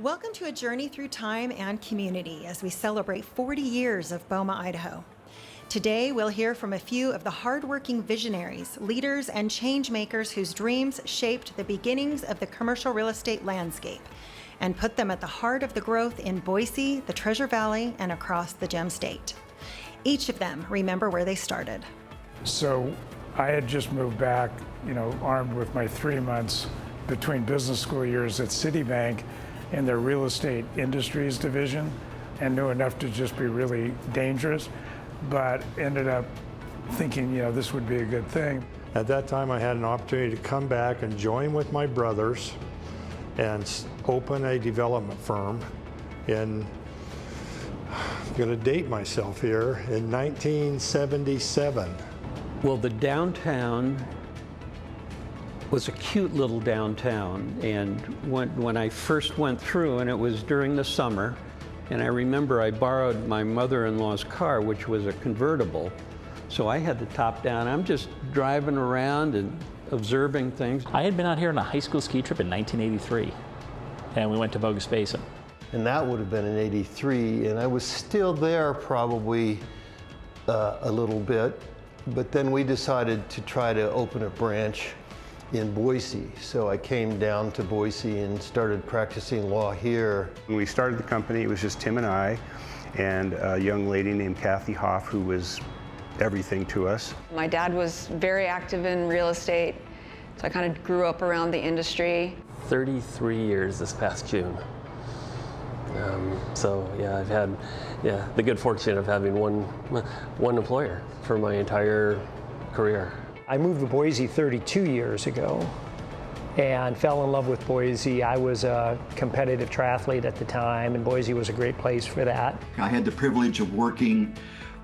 Welcome to a journey through time and community as we celebrate 40 years of BOMA Idaho. Today, we'll hear from a few of the hardworking visionaries, leaders, and change makers whose dreams shaped the beginnings of the commercial real estate landscape and put them at the heart of the growth in Boise, the Treasure Valley, and across the Gem State. Each of them remember where they started. So I had just moved back, armed with my 3 months between business school years at Citibank in their real estate industries division, and knew enough to just be really dangerous, but ended up thinking, this would be a good thing. At that time, I had an opportunity to come back and join with my brothers and open a development firm I'm going to date myself here, in 1977. Well, the downtown was a cute little downtown, and when I first went through, and it was during the summer, and I remember I borrowed my mother-in-law's car, which was a convertible, so I had the top down. I'm just driving around and observing things. I had been out here on a high school ski trip in 1983, and we went to Bogus Basin. And that would have been in '83, and I was still there probably a little bit, but then we decided to try to open a branch in Boise. So I came down to Boise and started practicing law here. When we started the company, it was just Tim and I, and a young lady named Kathy Hoff, who was everything to us. My dad was very active in real estate, so I kind of grew up around the industry. 33 years this past June. I've had the good fortune of having one employer for my entire career. I moved to Boise 32 years ago and fell in love with Boise. I was a competitive triathlete at the time, and Boise was a great place for that. I had the privilege of working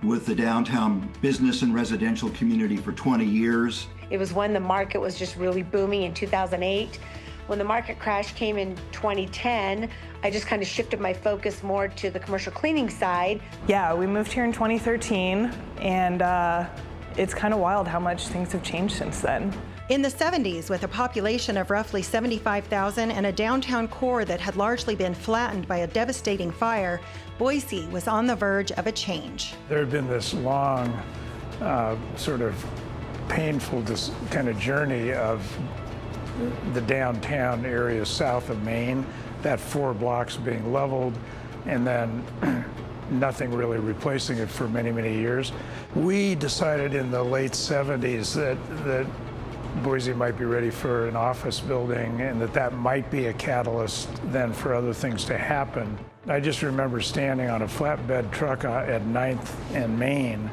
with the downtown business and residential community for 20 years. It was when the market was just really booming in 2008. When the market crash came in 2010, I just kind of shifted my focus more to the commercial cleaning side. Yeah, we moved here in 2013, and it's kind of wild how much things have changed since then. In the 70s, with a population of roughly 75,000 and a downtown core that had largely been flattened by a devastating fire, Boise was on the verge of a change. There had been this long, sort of painful kind of journey of the downtown area south of Maine, that 4 blocks being leveled, and then nothing really replacing it for many, many years. We decided in the late 70s that Boise might be ready for an office building, and that might be a catalyst then for other things to happen. I just remember standing on a flatbed truck at 9th and Main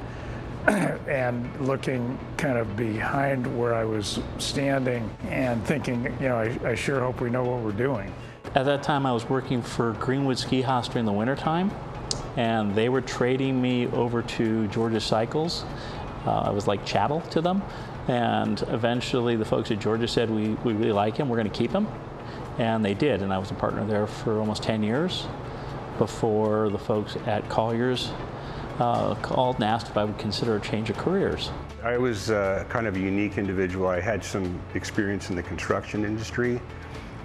and looking kind of behind where I was standing and thinking, I sure hope we know what we're doing. At that time, I was working for Greenwood Ski House during the wintertime, and they were trading me over to Georgia Cycles. I was like chattel to them, and eventually the folks at Georgia said, we really like him, we're going to keep him, and they did, and I was a partner there for almost 10 years before the folks at Collier's called and asked if I would consider a change of careers. I was kind of a unique individual. I had some experience in the construction industry,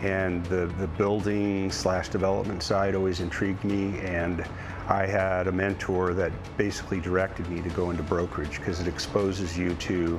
and the building/development side always intrigued me, and I had a mentor that basically directed me to go into brokerage because it exposes you to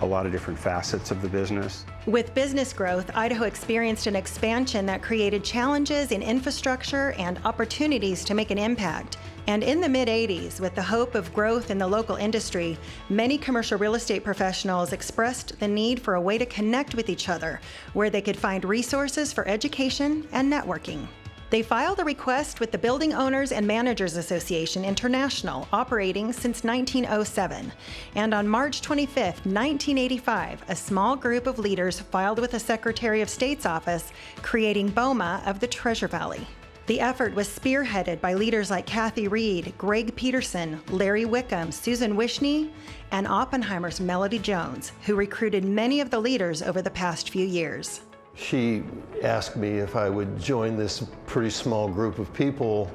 a lot of different facets of the business. With business growth, Idaho experienced an expansion that created challenges in infrastructure and opportunities to make an impact. And in the mid-'80s, with the hope of growth in the local industry, many commercial real estate professionals expressed the need for a way to connect with each other, where they could find resources for education and networking. They filed a request with the Building Owners and Managers Association International, operating since 1907. And on March 25, 1985, a small group of leaders filed with the Secretary of State's office, creating BOMA of the Treasure Valley. The effort was spearheaded by leaders like Kathy Reed, Greg Peterson, Larry Wickham, Susan Wishney, and Oppenheimer's Melody Jones, who recruited many of the leaders over the past few years. She asked me if I would join this pretty small group of people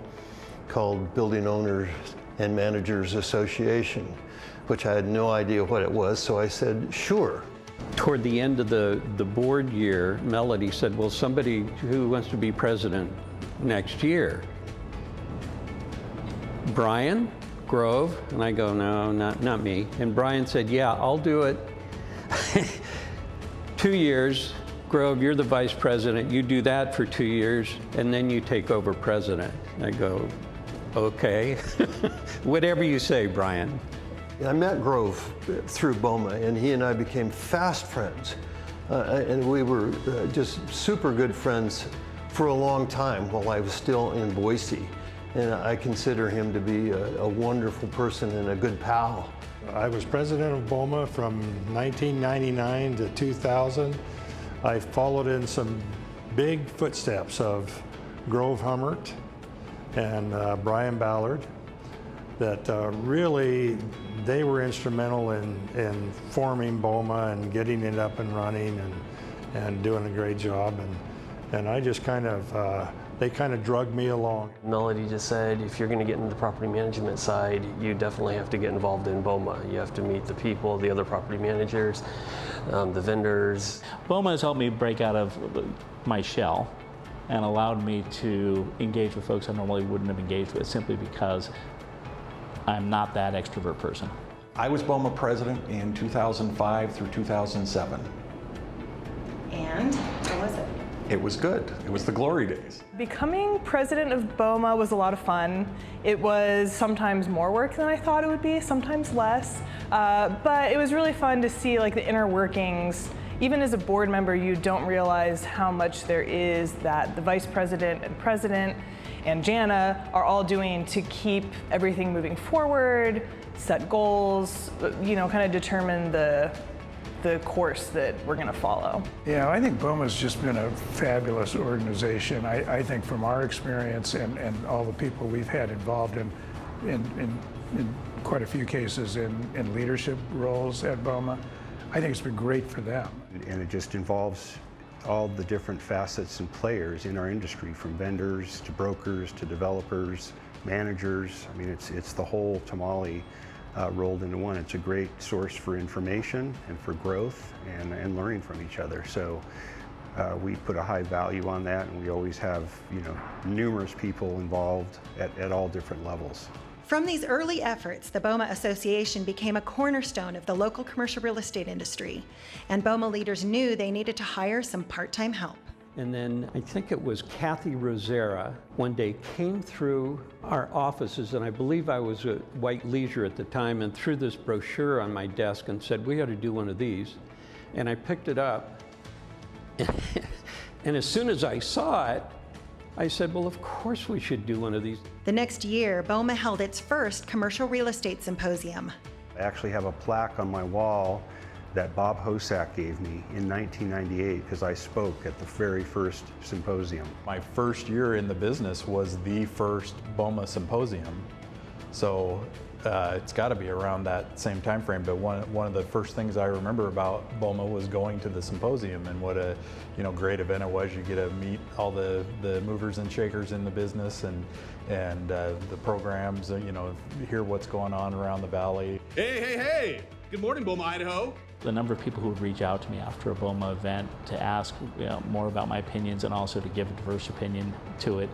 called Building Owners and Managers Association, which I had no idea what it was, so I said, sure. Toward the end of the board year, Melody said, well, somebody who wants to be president, next year. Brian, Grove, and I go, no, not me. And Brian said, yeah, I'll do it. 2 years, Grove, you're the vice president, you do that for 2 years, and then you take over president. I go, okay. Whatever you say, Brian. I met Grove through BOMA, and he and I became fast friends. And we were just super good friends for a long time while I was still in Boise. And I consider him to be a wonderful person and a good pal. I was president of BOMA from 1999 to 2000. I followed in some big footsteps of Grove Hummert and Brian Ballard that really, they were instrumental in forming BOMA and getting it up and running and doing a great job. And I just kind of, they kind of drugged me along. Melody just said, if you're going to get into the property management side, you definitely have to get involved in BOMA. You have to meet the people, the other property managers, the vendors. BOMA has helped me break out of my shell and allowed me to engage with folks I normally wouldn't have engaged with simply because I'm not that extrovert person. I was BOMA president in 2005 through 2007. And how was it? It was good. It was the glory days. Becoming president of BOMA was a lot of fun. It was sometimes more work than I thought it would be, sometimes less. But it was really fun to see like the inner workings. Even as a board member, you don't realize how much there is that the vice president and president and Jana are all doing to keep everything moving forward, set goals, you know, kind of determine the course that we're going to follow. Yeah, I think BOMA's just been a fabulous organization. I think from our experience and all the people we've had involved in quite a few cases in leadership roles at BOMA, I think it's been great for them. And it just involves all the different facets and players in our industry, from vendors to brokers to developers, managers. I mean, it's the whole tamale rolled into one. It's a great source for information and for growth and learning from each other. So we put a high value on that, and we always have, you know, numerous people involved at all different levels. From these early efforts, the BOMA Association became a cornerstone of the local commercial real estate industry, and BOMA leaders knew they needed to hire some part-time help. And then I think it was Kathy Rosera one day came through our offices, and I believe I was at White Leisure at the time, and threw this brochure on my desk and said, we ought to do one of these. And I picked it up, and as soon as I saw it, I said, well, of course we should do one of these. The next year, BOMA held its first commercial real estate symposium. I actually have a plaque on my wall that Bob Hosack gave me in 1998 because I spoke at the very first symposium. My first year in the business was the first BOMA symposium. So it's got to be around that same time frame. But one of the first things I remember about BOMA was going to the symposium, and what a great event it was. You get to meet all the movers and shakers in the business and the programs. Hear what's going on around the valley. Hey! Good morning, BOMA Idaho. The number of people who would reach out to me after a BOMA event to ask more about my opinions and also to give a diverse opinion to it,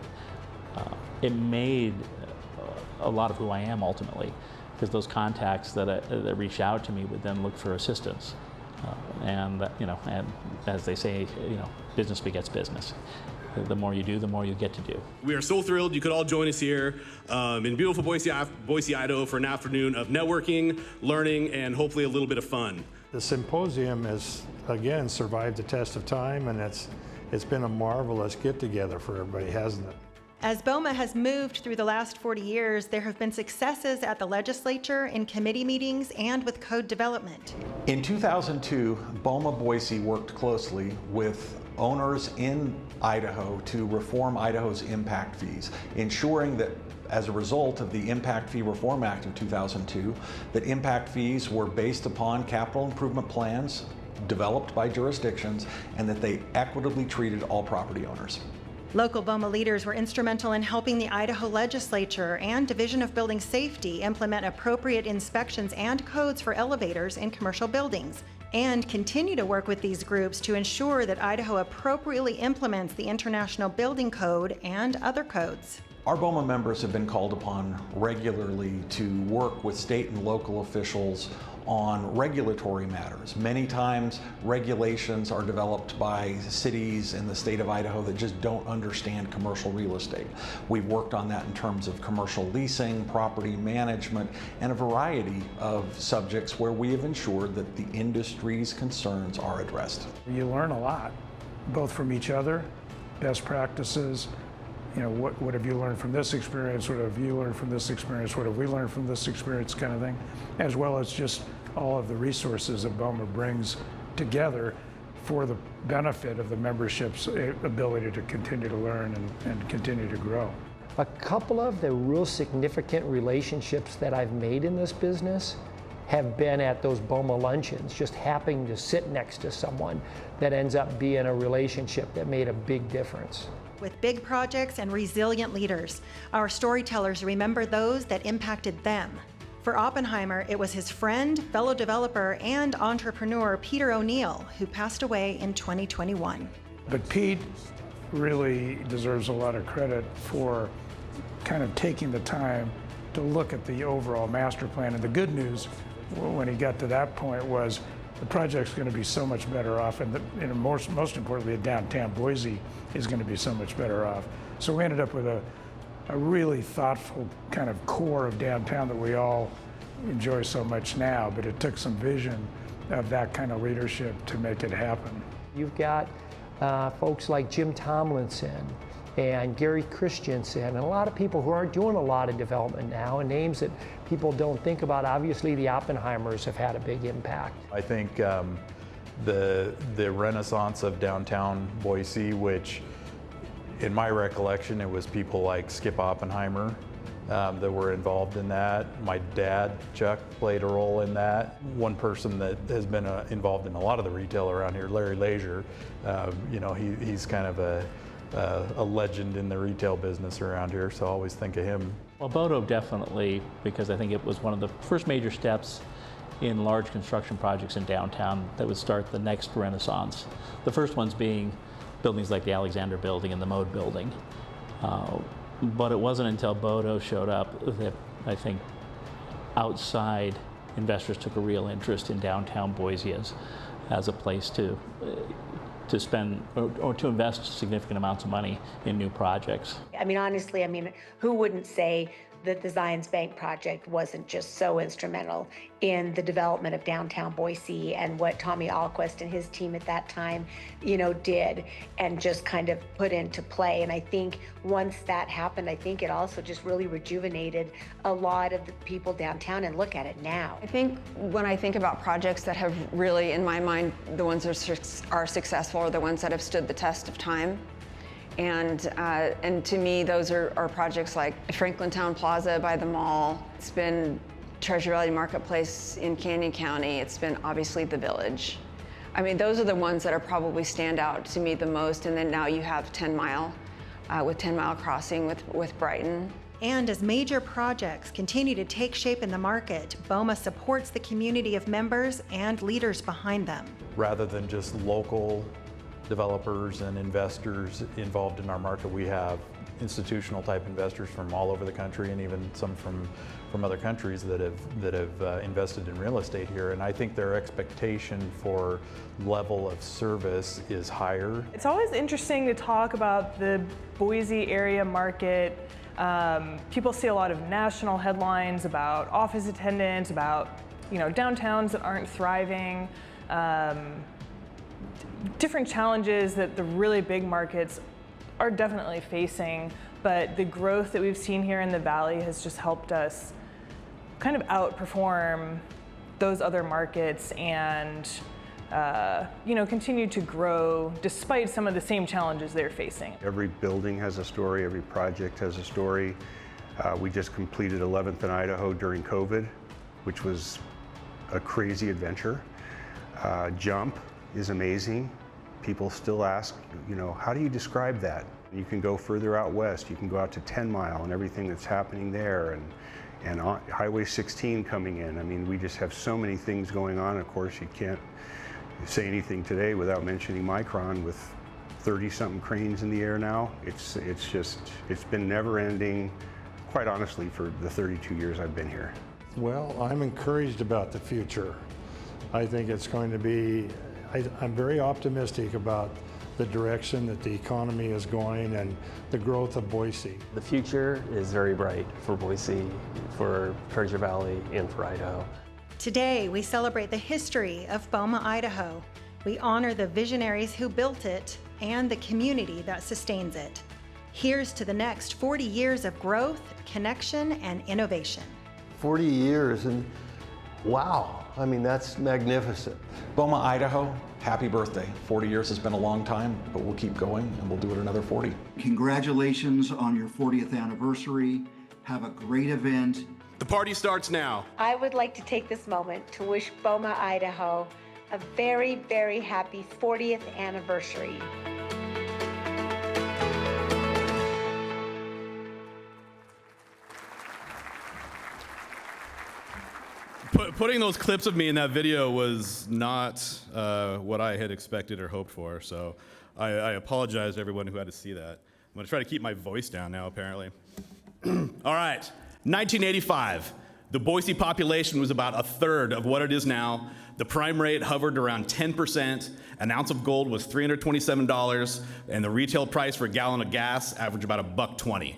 it made a lot of who I am ultimately, because those contacts that reached out to me would then look for assistance, and as they say, business begets business. The more you do, the more you get to do. We are so thrilled you could all join us here in beautiful Boise, Idaho for an afternoon of networking, learning, and hopefully a little bit of fun. The symposium has, again, survived the test of time, and it's been a marvelous get-together for everybody, hasn't it? As BOMA has moved through the last 40 years, there have been successes at the legislature, in committee meetings, and with code development. In 2002, BOMA Boise worked closely with owners in Idaho to reform Idaho's impact fees, ensuring that as a result of the Impact Fee Reform Act of 2002, that impact fees were based upon capital improvement plans developed by jurisdictions, and that they equitably treated all property owners. Local BOMA leaders were instrumental in helping the Idaho Legislature and Division of Building Safety implement appropriate inspections and codes for elevators in commercial buildings, and continue to work with these groups to ensure that Idaho appropriately implements the International Building Code and other codes. Our BOMA members have been called upon regularly to work with state and local officials on regulatory matters. Many times regulations are developed by cities in the state of Idaho that just don't understand commercial real estate. We've worked on that in terms of commercial leasing, property management, and a variety of subjects where we have ensured that the industry's concerns are addressed. You learn a lot, both from each other, best practices. You know, what have you learned from this experience? What have you learned from this experience? What have we learned from this experience, kind of thing, as well as just all of the resources that BOMA brings together for the benefit of the membership's ability to continue to learn and continue to grow. A couple of the real significant relationships that I've made in this business have been at those BOMA luncheons, just happening to sit next to someone that ends up being a relationship that made a big difference. With big projects and resilient leaders, our storytellers remember those that impacted them. For Oppenheimer, it was his friend, fellow developer, and entrepreneur Peter O'Neill, who passed away in 2021. But Pete really deserves a lot of credit for kind of taking the time to look at the overall master plan. And the good news when he got to that point was the project's going to be so much better off, and most importantly, downtown Boise is going to be so much better off. So we ended up with a really thoughtful kind of core of downtown that we all enjoy so much now, but it took some vision of that kind of leadership to make it happen. You've got folks like Jim Tomlinson and Gary Christensen, and a lot of people who aren't doing a lot of development now, and names that people don't think about. Obviously, the Oppenheimers have had a big impact. I think the renaissance of downtown Boise, which in my recollection, it was people like Skip Oppenheimer that were involved in that. My dad, Chuck, played a role in that. One person that has been involved in a lot of the retail around here, Larry Leisure, you know, he's kind of a legend in the retail business around here, so I always think of him. Well, Bodo definitely, because I think it was one of the first major steps in large construction projects in downtown that would start the next renaissance. The first ones being buildings like the Alexander Building and the Mode Building. But it wasn't until Bodo showed up that I think outside investors took a real interest in downtown Boise as a place to spend or to invest significant amounts of money in new projects. I mean, honestly, who wouldn't say that the Zions Bank project wasn't just so instrumental in the development of downtown Boise and what Tommy Ahlquist and his team at that time, you know, did and just kind of put into play. And I think once that happened, I think it also just really rejuvenated a lot of the people downtown, and look at it now. I think when I think about projects that have really, in my mind, the ones that are successful are the ones that have stood the test of time. And to me, those are projects like Franklin Town Plaza by the mall. It's been Treasure Valley Marketplace in Canyon County. It's been obviously the Village. I mean, those are the ones that are probably stand out to me the most. And then now you have 10 Mile with 10 Mile Crossing with Brighton. And as major projects continue to take shape in the market, BOMA supports the community of members and leaders behind them. Rather than just local developers and investors involved in our market, we have institutional type investors from all over the country, and even some from other countries that have invested in real estate here. And I think their expectation for level of service is higher. It's always interesting to talk about the Boise area market. People see a lot of national headlines about office attendance, about, you know, downtowns that aren't thriving. Different challenges that the really big markets are definitely facing, but the growth that we've seen here in the Valley has just helped us kind of outperform those other markets and you know, continue to grow despite some of the same challenges they're facing. Every building has a story, every project has a story. We just completed 11th in Idaho during COVID, which was a crazy adventure. Jump is amazing. People still ask, you know, how do you describe that? You can go further out west. You can go out to 10 Mile and everything that's happening there, and Highway 16 coming in. I mean, we just have so many things going on. Of course, you can't say anything today without mentioning Micron with 30-something cranes in the air now. It's been never-ending, quite honestly, for the 32 years I've been here. Well, I'm encouraged about the future. I think it's going to be, I'm very optimistic about the direction that the economy is going and the growth of Boise. The future is very bright for Boise, for Treasure Valley, and for Idaho. Today, we celebrate the history of BOMA Idaho. We honor the visionaries who built it and the community that sustains it. Here's to the next 40 years of growth, connection, and innovation. 40 years, and wow, I mean, that's magnificent. BOMA Idaho, happy birthday. 40 years has been a long time, but we'll keep going and we'll do it another 40. Congratulations on your 40th anniversary. Have a great event. The party starts now. I would like to take this moment to wish BOMA Idaho a very, very happy 40th anniversary. Putting those clips of me in that video was not what I had expected or hoped for, so I apologize to everyone who had to see that. I'm going to try to keep my voice down now, apparently. All right, 1985. The Boise population was about a third of what it is now. The prime rate hovered around 10%. An ounce of gold was $327, and the retail price for a gallon of gas averaged about $1.20.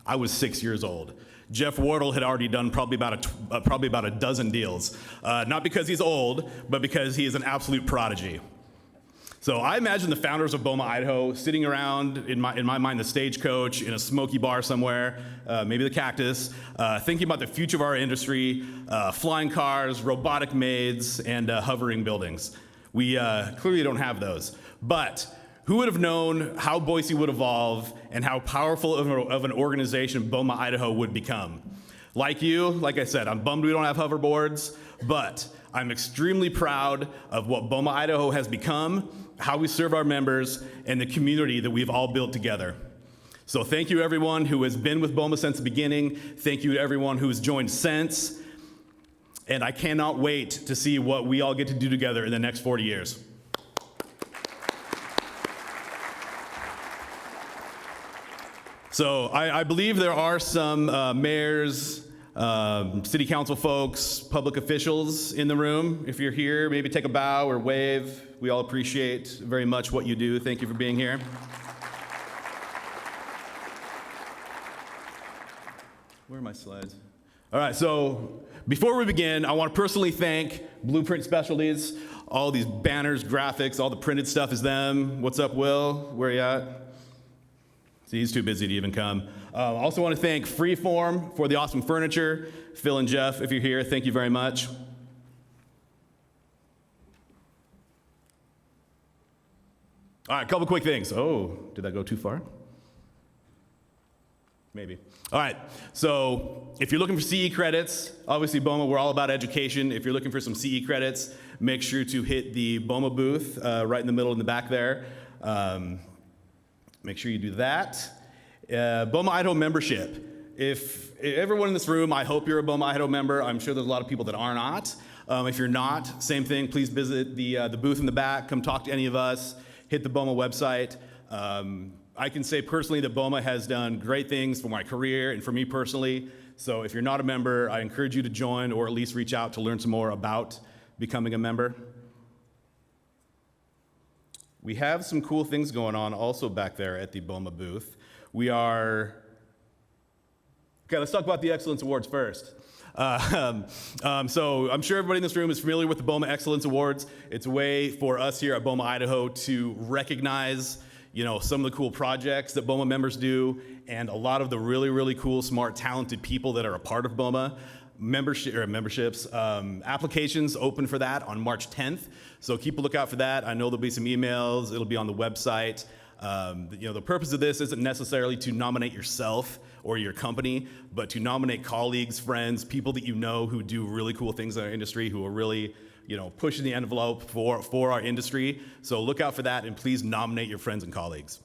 I was 6 years old. Jeff Wardle had already done probably about a dozen deals. Not because he's old, but because he is an absolute prodigy. So I imagine the founders of BOMA Idaho sitting around, in my mind, the Stagecoach, in a smoky bar somewhere, maybe the Cactus, thinking about the future of our industry, flying cars, robotic maids, and hovering buildings. We clearly don't have those. But who would have known how Boise would evolve and how powerful of an organization BOMA Idaho would become? Like you, like I said, I'm bummed we don't have hoverboards, but I'm extremely proud of what BOMA Idaho has become, how we serve our members, and the community that we've all built together. So thank you everyone who has been with BOMA since the beginning. Thank you to everyone who has joined since. And I cannot wait to see what we all get to do together in the next 40 years. So I believe there are some mayors, city council folks, public officials in the room. If you're here, maybe take a bow or wave. We all appreciate very much what you do. Thank you for being here. Where are my slides? All right, so before we begin, I want to personally thank Blueprint Specialties. All these banners, graphics, all the printed stuff is them. What's up, Will? Where are you at? See, he's too busy to even come. Also want to thank Freeform for the awesome furniture. Phil and Jeff, if you're here, thank you very much. All right, a couple quick things. Oh, did that go too far? Maybe. All right, so if you're looking for CE credits, obviously BOMA, we're all about education. If you're looking for some CE credits, make sure to hit the BOMA booth right in the middle in the back there. Make sure you do that. BOMA Idaho membership. If everyone in this room, I hope you're a BOMA Idaho member. I'm sure there's a lot of people that are not. If you're not, same thing, please visit the booth in the back. Come talk to any of us. Hit the BOMA website. I can say personally that BOMA has done great things for my career and for me personally. So if you're not a member, I encourage you to join or at least reach out to learn some more about becoming a member. We have some cool things going on also back there at the BOMA booth. Okay, let's talk about the Excellence Awards first. So I'm sure everybody in this room is familiar with the BOMA Excellence Awards. It's a way for us here at BOMA Idaho to recognize, some of the cool projects that BOMA members do and a lot of the really, really cool, smart, talented people that are a part of BOMA. Memberships. Applications open for that on March 10th. So keep a lookout for that. I know there'll be some emails. It'll be on the website. The purpose of this isn't necessarily to nominate yourself or your company, but to nominate colleagues, friends, people that you know who do really cool things in our industry, who are really, pushing the envelope for our industry. So look out for that, and please nominate your friends and colleagues.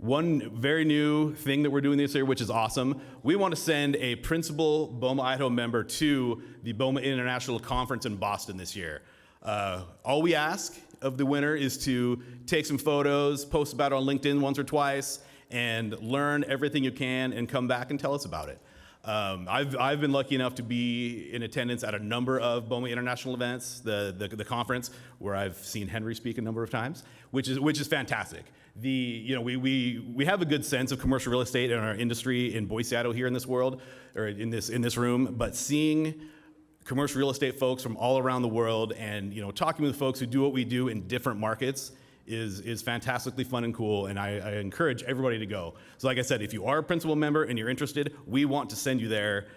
One very new thing that we're doing this year, which is awesome, we want to send a principal BOMA Idaho member to the BOMA International Conference in Boston this year. All we ask of the winner is to take some photos, post about it on LinkedIn once or twice, and learn everything you can and come back and tell us about it. I've been lucky enough to be in attendance at a number of BOMA international events, the conference, where I've seen Henry speak a number of times, which is fantastic. We have a good sense of commercial real estate in our industry in Boise, Idaho, here in this world, or in this room, but seeing commercial real estate folks from all around the world and talking with folks who do what we do in different markets is fantastically fun and cool, and I encourage everybody to go. So like I said, if you are a principal member and you're interested, we want to send you there,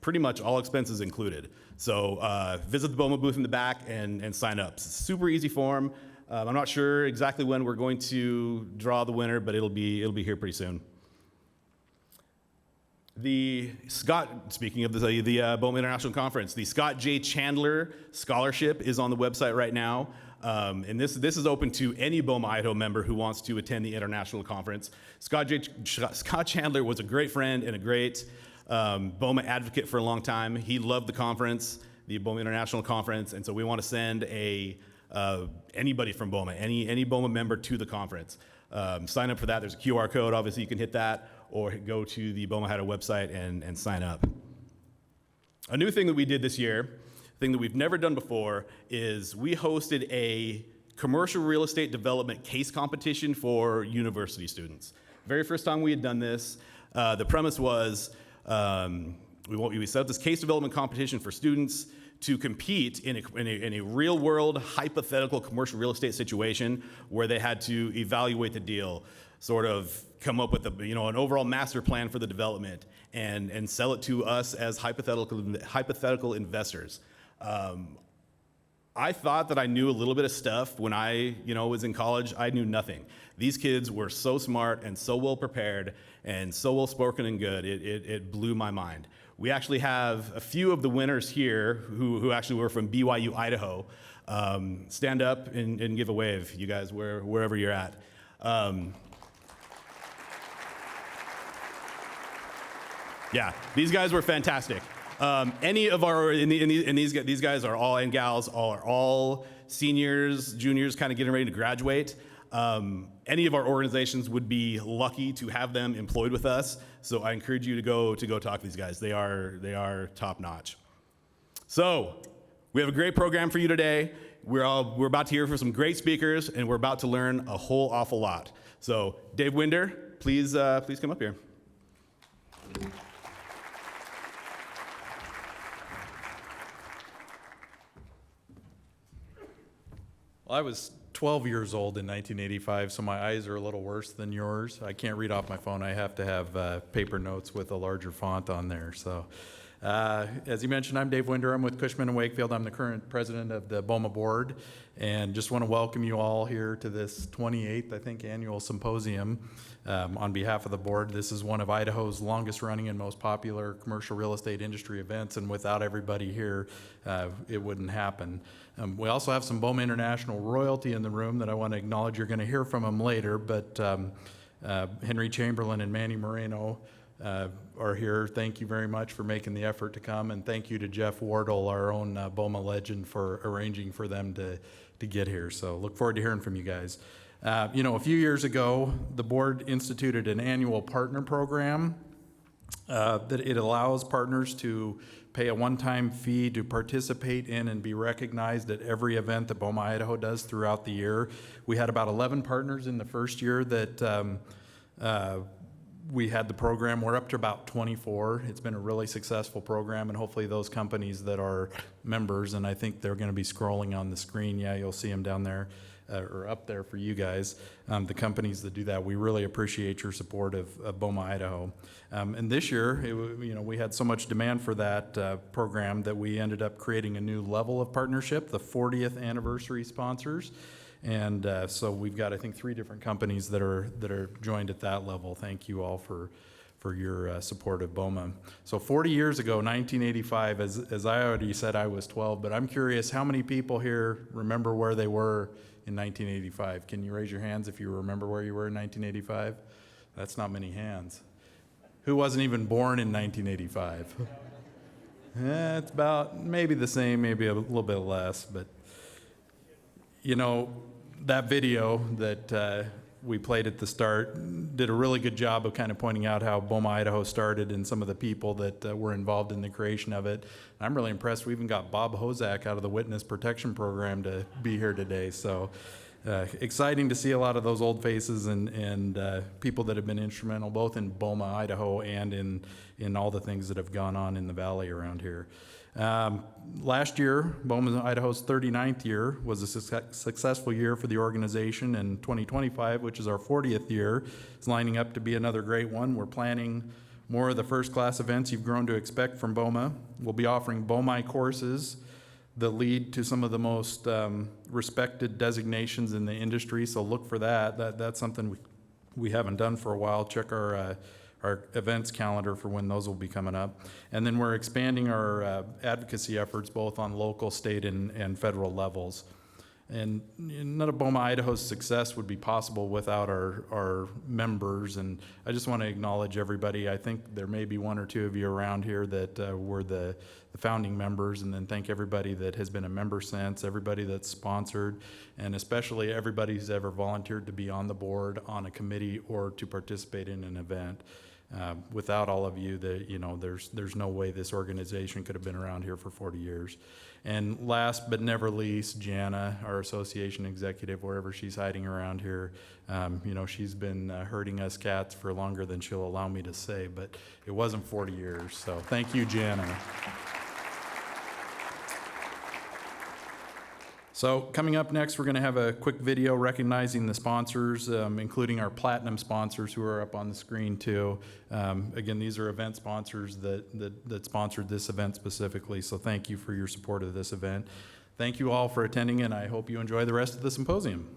pretty much all expenses included. So visit the BOMA booth in the back and sign up. It's a super easy form. I'm not sure exactly when we're going to draw the winner, but it'll be here pretty soon. Speaking of the BOMA International Conference, the Scott J. Chandler Scholarship is on the website right now. And this is open to any BOMA Idaho member who wants to attend the international conference. Scott Chandler was a great friend and a great BOMA advocate for a long time. He loved the conference, the BOMA International Conference, and so we want to send anybody from BOMA, any BOMA member to the conference. Sign up for that. There's a QR code. Obviously, you can hit that, or go to the BOMA Idaho website and sign up. A new thing that we did this year, thing that we've never done before, is we hosted a commercial real estate development case competition for university students. Very first time we had done this, the premise was we set up this case development competition for students to compete in a real world hypothetical commercial real estate situation where they had to evaluate the deal, sort of come up with an overall master plan for the development and sell it to us as hypothetical investors. I thought that I knew a little bit of stuff when I was in college. I knew nothing. These kids were so smart and so well prepared and so well spoken and good. It blew my mind. We actually have a few of the winners here who actually were from BYU Idaho. Stand up and give a wave, you guys, wherever you're at. Yeah, these guys were fantastic. Any of our these guys are all, and gals are all seniors, juniors, kind of getting ready to graduate. Any of our organizations would be lucky to have them employed with us. So I encourage you to go talk to these guys. They are top notch. So we have a great program for you today. We're about to hear from some great speakers, and we're about to learn a whole awful lot. So Dave Winder, please come up here. Well, I was 12 years old in 1985, so my eyes are a little worse than yours. I can't read off my phone. I have to have paper notes with a larger font on there. So, as you mentioned, I'm Dave Winder. I'm with Cushman & Wakefield. I'm the current president of the BOMA board, and just want to welcome you all here to this 28th, I think, annual symposium. On behalf of the board, this is one of Idaho's longest running and most popular commercial real estate industry events, and without everybody here, it wouldn't happen. We also have some BOMA International royalty in the room that I want to acknowledge. You're going to hear from them later, but Henry Chamberlain and Manny Moreno are here. Thank you very much for making the effort to come, and thank you to Jeff Wardle, our own BOMA legend, for arranging for them to get here. So look forward to hearing from you guys. A few years ago, the board instituted an annual partner program that it allows partners to pay a one-time fee to participate in and be recognized at every event that BOMA Idaho does throughout the year. We had about 11 partners in the first year that we had the program. We're up to about 24. It's been a really successful program, and hopefully those companies that are members, and I think they're going to be scrolling on the screen. Yeah, you'll see them down there. Or up there for you guys, the companies that do that. We really appreciate your support of BOMA Idaho. And this year, we had so much demand for that program that we ended up creating a new level of partnership, the 40th anniversary sponsors. And so we've got, I think, 3 different companies that are joined at that level. Thank you all for your support of BOMA. So 40 years ago, 1985, as I already said, I was 12, but I'm curious how many people here remember where they were in 1985? Can you raise your hands if you remember where you were in 1985? That's not many hands. Who wasn't even born in 1985? It's about maybe the same, maybe a little bit less, but you know, that video that we played at the start did a really good job of kind of pointing out how BOMA Idaho started and some of the people that were involved in the creation of it. I'm really impressed. We even got Bob Hozak out of the Witness Protection Program to be here today. So exciting to see a lot of those old faces and people that have been instrumental both in BOMA Idaho and in all the things that have gone on in the valley around here. Last year, BOMA Idaho's 39th year was a successful year for the organization, and 2025, which is our 40th year, is lining up to be another great one. We're planning more of the first-class events you've grown to expect from BOMA. We'll be offering BOMI courses that lead to some of the most respected designations in the industry, so look for that. That's something we haven't done for a while. Check our events calendar for when those will be coming up. And then we're expanding our advocacy efforts both on local, state, and federal levels. And none of BOMA Idaho's success would be possible without our members, and I just want to acknowledge everybody. I think there may be one or two of you around here that were the founding members, and then thank everybody that has been a member since, everybody that's sponsored, and especially everybody who's ever volunteered to be on the board, on a committee, or to participate in an event. Without all of you, there's no way this organization could have been around here for 40 years. And last but never least, Jana, our association executive, wherever she's hiding around here, she's been herding us cats for longer than she'll allow me to say, but it wasn't 40 years. So thank you, Jana. So coming up next, we're going to have a quick video recognizing the sponsors, including our platinum sponsors who are up on the screen too. Again, these are event sponsors that sponsored this event specifically, so thank you for your support of this event. Thank you all for attending, and I hope you enjoy the rest of the symposium.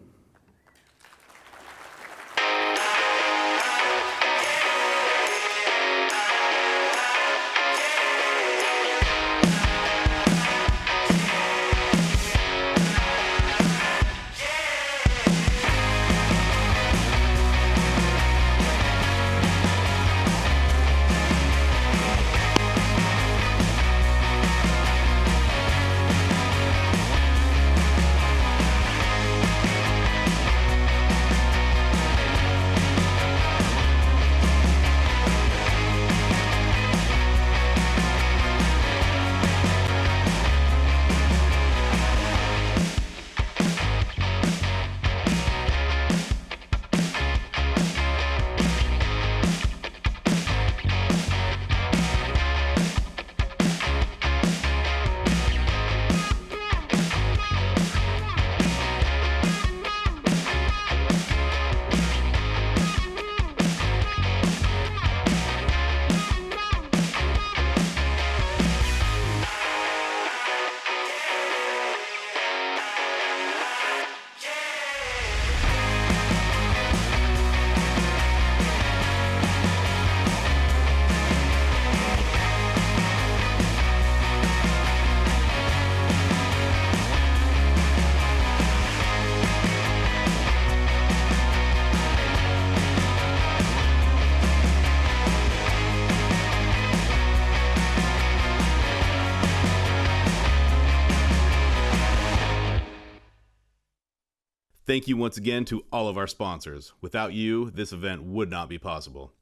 Thank you once again to all of our sponsors. Without you, this event would not be possible.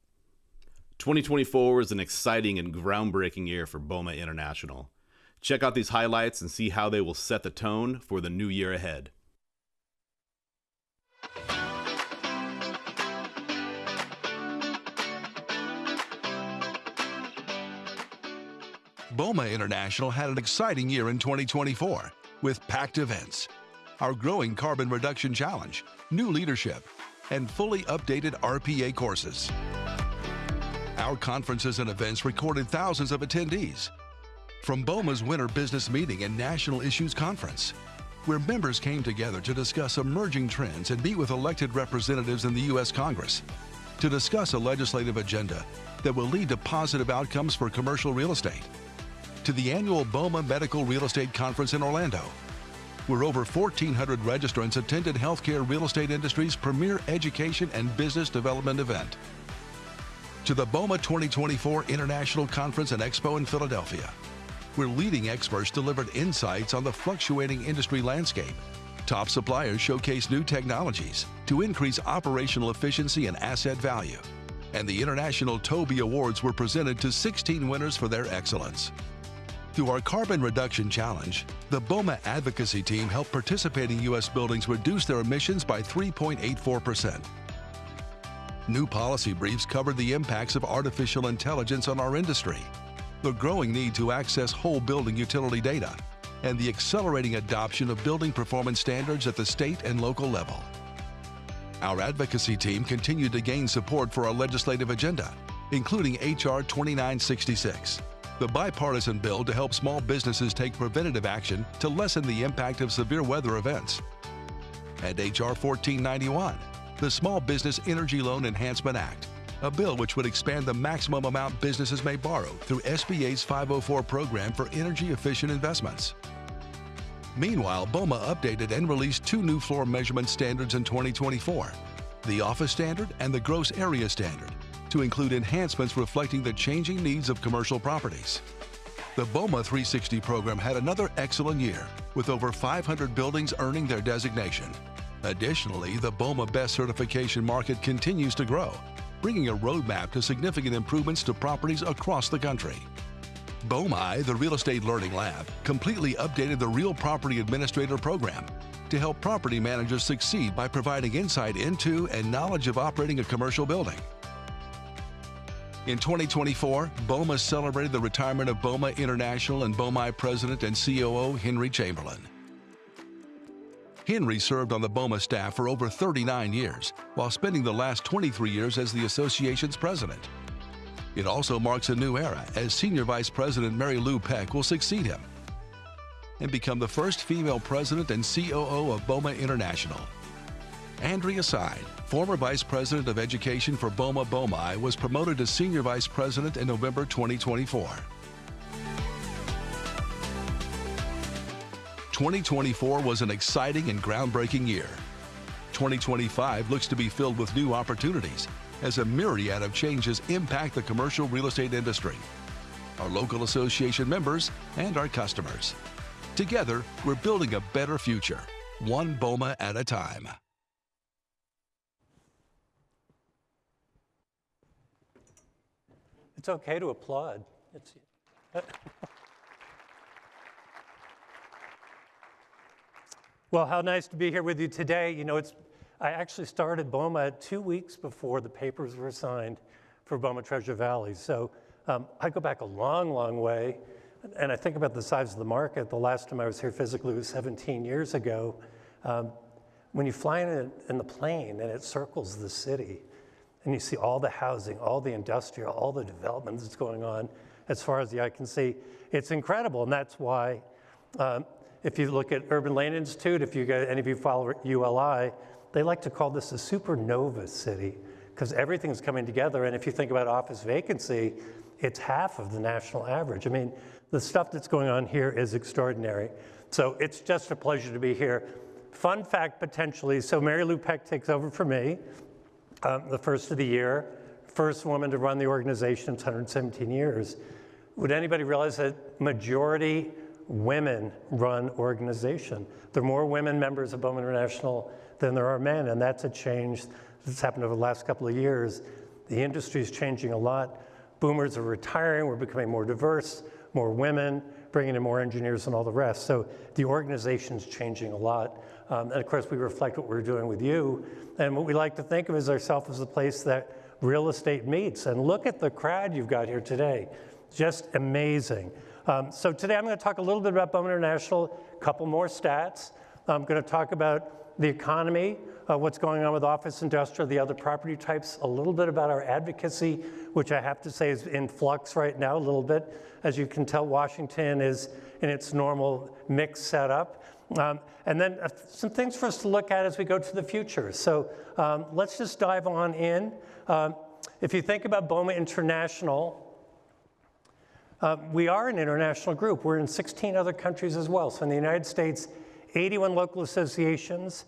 2024 was an exciting and groundbreaking year for BOMA International. Check out these highlights and see how they will set the tone for the new year ahead. BOMA International had an exciting year in 2024 with packed events, our growing carbon reduction challenge, new leadership, and fully updated RPA courses. Our conferences and events recorded thousands of attendees. From BOMA's Winter Business Meeting and National Issues Conference, where members came together to discuss emerging trends and meet with elected representatives in the U.S. Congress, to discuss a legislative agenda that will lead to positive outcomes for commercial real estate, to the annual BOMA Medical Real Estate Conference in Orlando, where over 1,400 registrants attended healthcare real estate industry's premier education and business development event. To the BOMA 2024 International Conference and Expo in Philadelphia, where leading experts delivered insights on the fluctuating industry landscape. Top suppliers showcased new technologies to increase operational efficiency and asset value. And the International Toby Awards were presented to 16 winners for their excellence. Through our Carbon Reduction Challenge, the BOMA advocacy team helped participating U.S. buildings reduce their emissions by 3.84%. New policy briefs covered the impacts of artificial intelligence on our industry, the growing need to access whole building utility data, and the accelerating adoption of building performance standards at the state and local level. Our advocacy team continued to gain support for our legislative agenda, including H.R. 2966, the bipartisan bill to help small businesses take preventative action to lessen the impact of severe weather events, and H.R. 1491, the Small Business Energy Loan Enhancement Act, a bill which would expand the maximum amount businesses may borrow through SBA's 504 program for energy-efficient investments. Meanwhile, BOMA updated and released 2 new floor measurement standards in 2024, the Office Standard and the Gross Area Standard, to include enhancements reflecting the changing needs of commercial properties. The BOMA 360 program had another excellent year, with over 500 buildings earning their designation. Additionally, the BOMA Best certification market continues to grow, bringing a roadmap to significant improvements to properties across the country. BOME, the Real Estate Learning Lab, completely updated the Real Property Administrator program to help property managers succeed by providing insight into and knowledge of operating a commercial building. In 2024, BOMA celebrated the retirement of BOMA International and BOME President and COO Henry Chamberlain. Henry served on the BOMA staff for over 39 years, while spending the last 23 years as the association's president. It also marks a new era, as Senior Vice President Mary Lou Peck will succeed him and become the first female president and COO of BOMA International. Andrea Side, former Vice President of Education for BOMA BOME, was promoted to Senior Vice President in November 2024. 2024 was an exciting and groundbreaking year. 2025 looks to be filled with new opportunities as a myriad of changes impact the commercial real estate industry, our local association members, and our customers. Together, we're building a better future, one BOMA at a time. It's okay to applaud. Well, how nice to be here with you today. You know, I actually started BOMA 2 weeks before the papers were signed for BOMA Treasure Valley. So I go back a long, long way. And I think about the size of the market. The last time I was here physically was 17 years ago. When you fly in the plane and it circles the city, and you see all the housing, all the industrial, all the development that's going on as far as the eye can see, it's incredible. And that's why if you look at Urban Land Institute, if any of you follow ULI, they like to call this a supernova city because everything's coming together. And if you think about office vacancy, it's half of the national average. I mean, the stuff that's going on here is extraordinary. So it's just a pleasure to be here. Fun fact, potentially, so Mary Lou Peck takes over for me, the first of the year, first woman to run the organization, it's 117 years. Would anybody realize that majority women run organization? There are more women members of BOMA International than there are men, and that's a change that's happened over the last couple of years. The industry is changing a lot. Boomers are retiring, we're becoming more diverse, more women, bringing in more engineers and all the rest. So the organization's changing a lot. And of course, we reflect what we're doing with you. And what we like to think of as ourselves as the place that real estate meets. And look at the crowd you've got here today. Just amazing. So today I'm going to talk a little bit about BOMA International, a couple more stats. I'm going to talk about the economy, what's going on with office, industrial, the other property types, a little bit about our advocacy, which I have to say is in flux right now a little bit. As you can tell, Washington is in its normal mixed setup. And then some things for us to look at as we go to the future. So let's just dive on in. If you think about BOMA International, we are an international group. We're in 16 other countries as well. So in the United States, 81 local associations,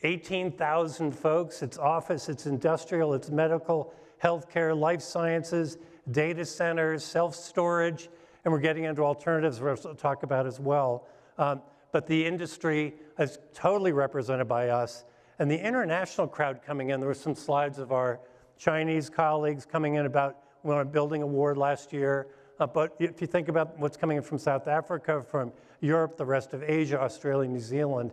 18,000 folks. It's office, it's industrial, it's medical, healthcare, life sciences, data centers, self-storage, and we're getting into alternatives we're going to talk about as well. But the industry is totally represented by us. And the international crowd coming in, there were some slides of our Chinese colleagues coming in about a building award last year. But if you think about what's coming in from South Africa, from Europe, the rest of Asia, Australia, New Zealand,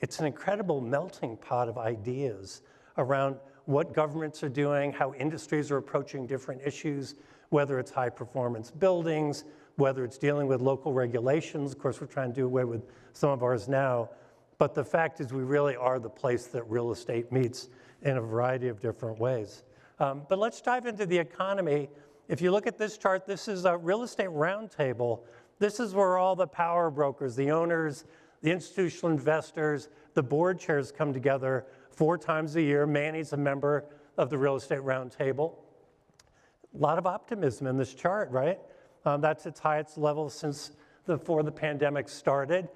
it's an incredible melting pot of ideas around what governments are doing, how industries are approaching different issues, whether it's high performance buildings, whether it's dealing with local regulations. Of course, we're trying to do away with some of ours now. But the fact is we really are the place that real estate meets in a variety of different ways. But let's dive into the economy. If you look at this chart, this is a real estate roundtable. This is where all the power brokers, the owners, the institutional investors, the board chairs come together 4 times a year. Manny's a member of the Real Estate Roundtable. A lot of optimism in this chart, right? That's its highest level since before the pandemic started.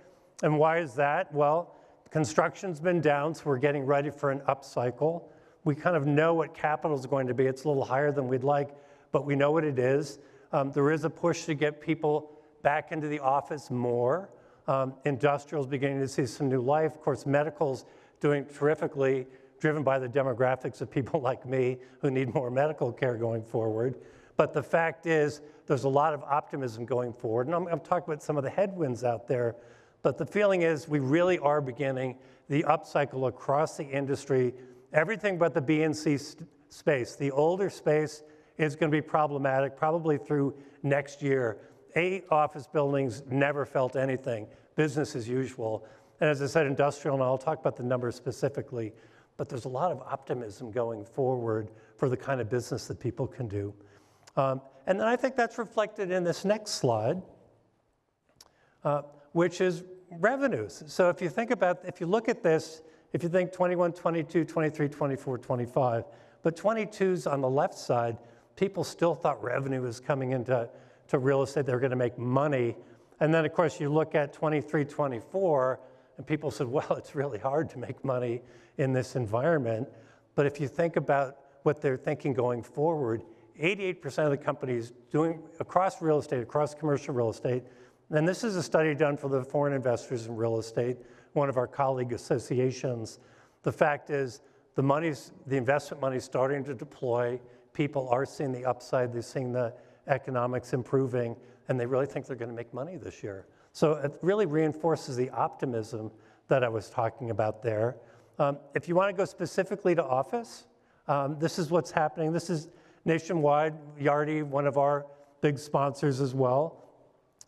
And why is that? Well, construction's been down, so we're getting ready for an upcycle. We kind of know what capital is going to be. It's a little higher than we'd like, but we know what it is. There is a push to get people back into the office more. Industrial's beginning to see some new life. Of course, medical's doing terrifically, driven by the demographics of people like me who need more medical care going forward. But the fact is, there's a lot of optimism going forward. And I'm talking about some of the headwinds out there. But the feeling is we really are beginning the upcycle across the industry. Everything but the B and C space. The older space is going to be problematic probably through next year. A, office buildings never felt anything. Business as usual. And as I said, industrial, and I'll talk about the numbers specifically, but there's a lot of optimism going forward for the kind of business that people can do. And then I think that's reflected in this next slide, which is revenues. So if you think about, if you look at this, if you think 21, 22, 23, 24, 25, but 22's on the left side, people still thought revenue was coming into real estate. They were going to make money. And then, of course, you look at 23, 24, and people said, well, it's really hard to make money in this environment. But if you think about what they're thinking going forward, 88% of the companies doing across real estate, across commercial real estate, and this is a study done for the foreign investors in real estate, one of our colleague associations. The fact is the investment money's starting to deploy. People are seeing the upside, they're seeing the economics improving, and they really think they're going to make money this year. So it really reinforces the optimism that I was talking about there. If you want to go specifically to office, this is what's happening. This is nationwide. Yardi, one of our big sponsors as well.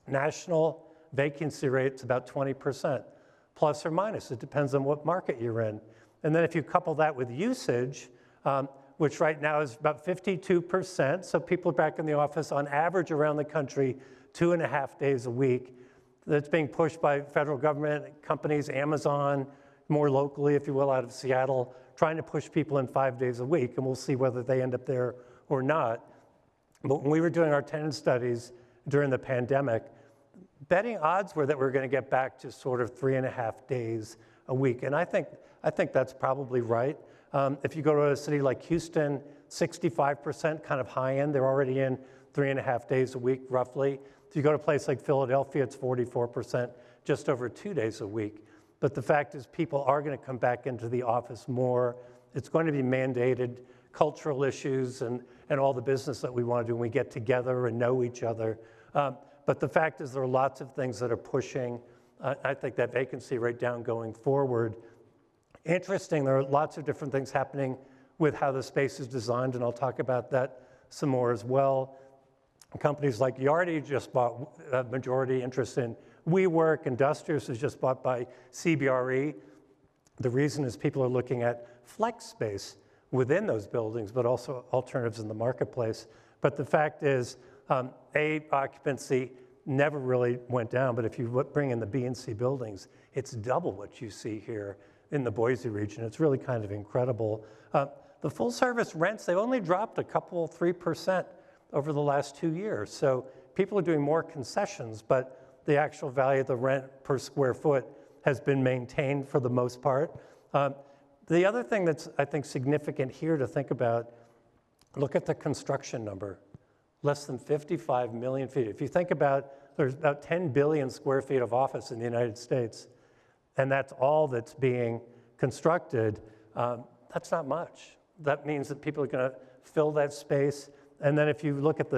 National vacancy rate's about 20%, plus or minus. It depends on what market you're in. And then if you couple that with usage, which right now is about 52%, so people are back in the office on average around the country 2.5 days a week. That's being pushed by federal government, companies, Amazon, more locally, if you will, out of Seattle, trying to push people in 5 days a week, and we'll see whether they end up there or not. But when we were doing our tenant studies during the pandemic, betting odds were that we're going to get back to sort of 3.5 days a week, and I think that's probably right. If you go to a city like Houston, 65% kind of high end, they're already in 3.5 days a week, roughly. If you go to a place like Philadelphia, it's 44%, just over 2 days a week. But the fact is people are going to come back into the office more. It's going to be mandated, cultural issues and all the business that we want to do when we get together and know each other. But the fact is there are lots of things that are pushing, I think, that vacancy rate down going forward. Interesting, there are lots of different things happening with how the space is designed, and I'll talk about that some more as well. Companies like Yardi just bought a majority interest in WeWork. Industrious was just bought by CBRE. The reason is people are looking at flex space within those buildings, but also alternatives in the marketplace. But the fact is, occupancy never really went down, but if you bring in the B and C buildings, it's double what you see here in the Boise region. It's really kind of incredible. The full service rents, they've only dropped a couple, 3% over the last 2 years. So people are doing more concessions, but the actual value of the rent per square foot has been maintained for the most part. The other thing that's, I think, significant here to think about, look at the construction number, less than 55 million feet. If you think about, there's about 10 billion square feet of office in the United States, and that's all that's being constructed. That's not much. That means that people are going to fill that space. And then if you look at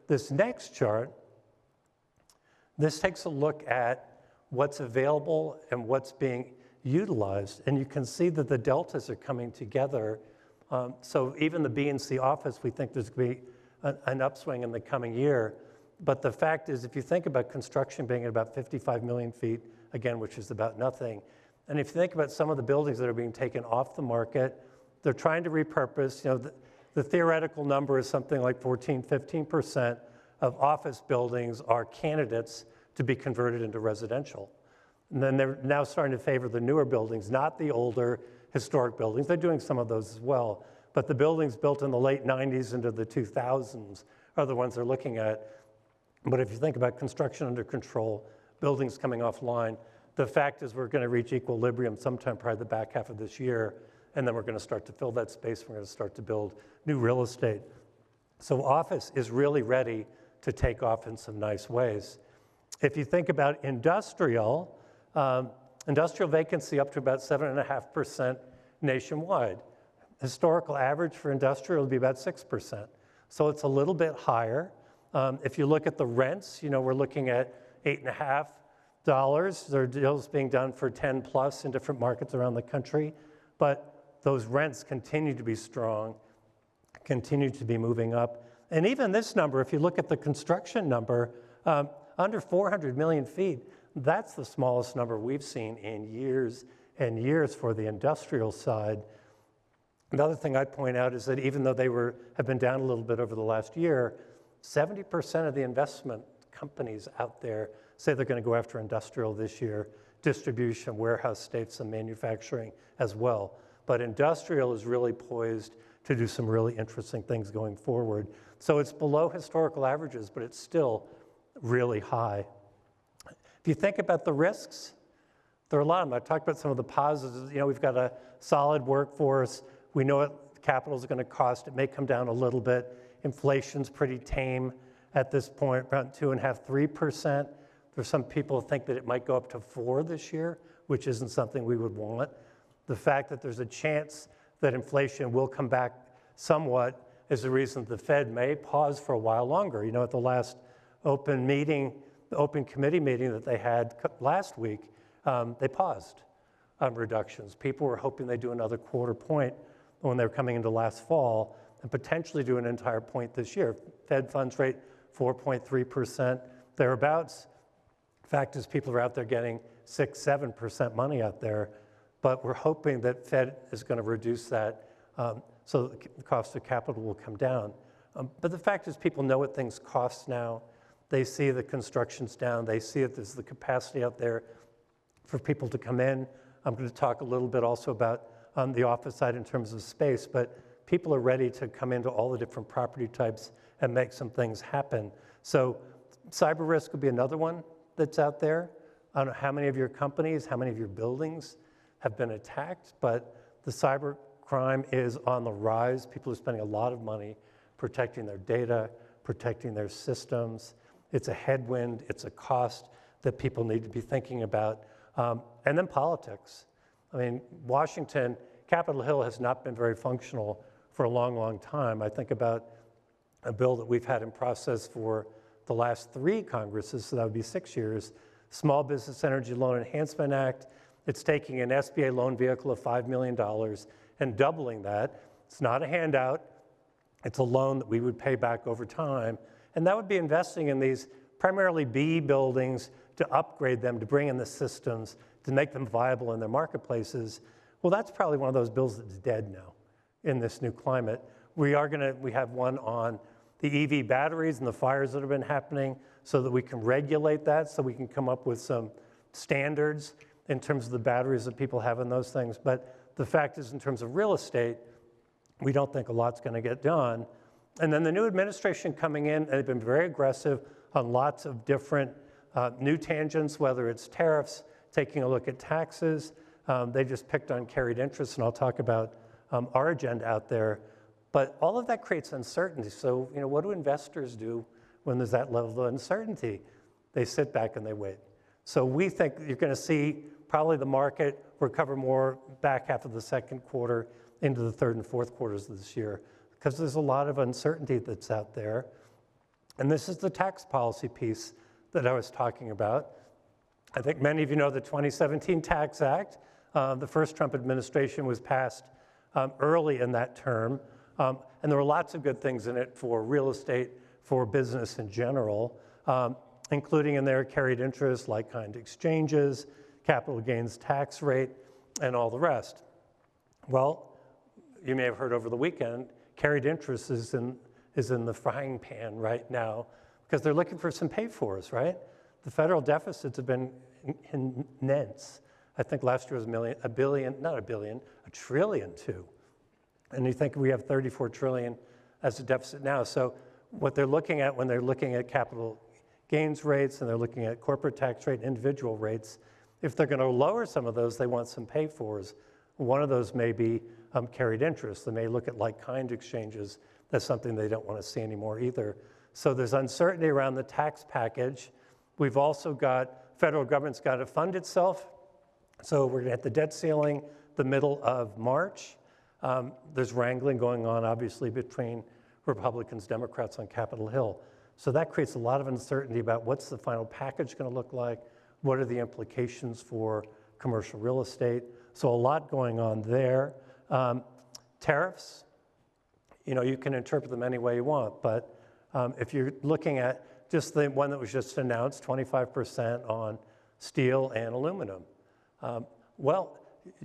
this next chart, this takes a look at what's available and what's being utilized. And you can see that the deltas are coming together. So even the B and C office, we think there's going to be an upswing in the coming year. But the fact is, if you think about construction being at about 55 million feet, again, which is about nothing, and if you think about some of the buildings that are being taken off the market, they're trying to repurpose. You know, the theoretical number is something like 14, 15% of office buildings are candidates to be converted into residential. And then they're now starting to favor the newer buildings, not the older historic buildings. They're doing some of those as well. But the buildings built in the late 90s into the 2000s are the ones they're looking at. But if you think about construction under control, buildings coming offline, the fact is we're going to reach equilibrium sometime probably the back half of this year, and then we're going to start to fill that space. We're going to start to build new real estate. So office is really ready to take off in some nice ways. If you think about industrial, industrial vacancy up to about 7.5% nationwide. Historical average for industrial would be about 6%. So it's a little bit higher. If you look at the rents, you know, we're looking at $8.50. There are deals being done for 10 plus in different markets around the country. But those rents continue to be strong, continue to be moving up. And even this number, if you look at the construction number, under 400 million feet, that's the smallest number we've seen in years and years for the industrial side. Another thing I'd point out is that even though they have been down a little bit over the last year, 70% of the investment companies out there say they're going to go after industrial this year, distribution, warehouse states, and manufacturing as well. But industrial is really poised to do some really interesting things going forward. So it's below historical averages, but it's still really high. If you think about the risks, there are a lot of them. I talked about some of the positives. You know, we've got a solid workforce. We know what capital is going to cost. It may come down a little bit. Inflation's pretty tame at this point, around 2.5%, 3%. There's some people who think that it might go up to 4% this year, which isn't something we would want. The fact that there's a chance that inflation will come back somewhat is the reason the Fed may pause for a while longer. You know, at the last open committee meeting that they had last week, they paused on reductions. People were hoping they'd do another quarter point when they were coming into last fall and potentially do an entire point this year. Fed funds rate 4.3%, thereabouts. Fact is, people are out there getting 6-7% money out there, but we're hoping that Fed is going to reduce that so the cost of capital will come down. But the fact is, people know what things cost now. They see the construction's down. They see that there's the capacity out there for people to come in. I'm going to talk a little bit also about on the office side in terms of space, but people are ready to come into all the different property types and make some things happen. So cyber risk would be another one that's out there. I don't know how many of your companies, how many of your buildings have been attacked, but the cyber crime is on the rise. People are spending a lot of money protecting their data, protecting their systems. It's a headwind, it's a cost that people need to be thinking about. And then politics. I mean, Washington, Capitol Hill has not been very functional for a long, long time. I think about a bill that we've had in process for the last 3 Congresses, so that would be 6 years, Small Business Energy Loan Enhancement Act. It's taking an SBA loan vehicle of $5 million and doubling that. It's not a handout. It's a loan that we would pay back over time. And that would be investing in these primarily B buildings to upgrade them, to bring in the systems, to make them viable in their marketplaces. Well, that's probably one of those bills that's dead now in this new climate. We have one on the EV batteries and the fires that have been happening so that we can regulate that, so we can come up with some standards in terms of the batteries that people have in those things. But the fact is, in terms of real estate, we don't think a lot's going to get done. And then the new administration coming in, they've been very aggressive on lots of different new tangents, whether it's tariffs, taking a look at taxes. They just picked on carried interest, and I'll talk about our agenda out there. But all of that creates uncertainty. So, what do investors do when there's that level of uncertainty? They sit back and they wait. So we think you're going to see probably the market recover more back half of the second quarter into the third and fourth quarters of this year, because there's a lot of uncertainty that's out there. And this is the tax policy piece that I was talking about. I think many of you know the 2017 Tax Act. The first Trump administration was passed early in that term. And there were lots of good things in it for real estate, for business in general, including in there carried interest, like-kind exchanges, capital gains tax rate, and all the rest. Well, you may have heard over the weekend, carried interest is in the frying pan right now because they're looking for some pay-fors, right? The federal deficits have been immense. I think last year was $1 trillion too. And you think we have 34 trillion as a deficit now. So what they're looking at when they're looking at capital gains rates and they're looking at corporate tax rate, individual rates, if they're going to lower some of those, they want some pay-fors. One of those may be carried interest. They may look at like-kind exchanges. That's something they don't want to see anymore either. So there's uncertainty around the tax package. We've also got, federal government's got to fund itself. So we're going to hit the debt ceiling the middle of March. There's wrangling going on, obviously, between Republicans, Democrats on Capitol Hill. So that creates a lot of uncertainty about what's the final package going to look like, what are the implications for commercial real estate. So a lot going on there. Tariffs, you can interpret them any way you want, but if you're looking at just the one that was just announced, 25% on steel and aluminum. Well,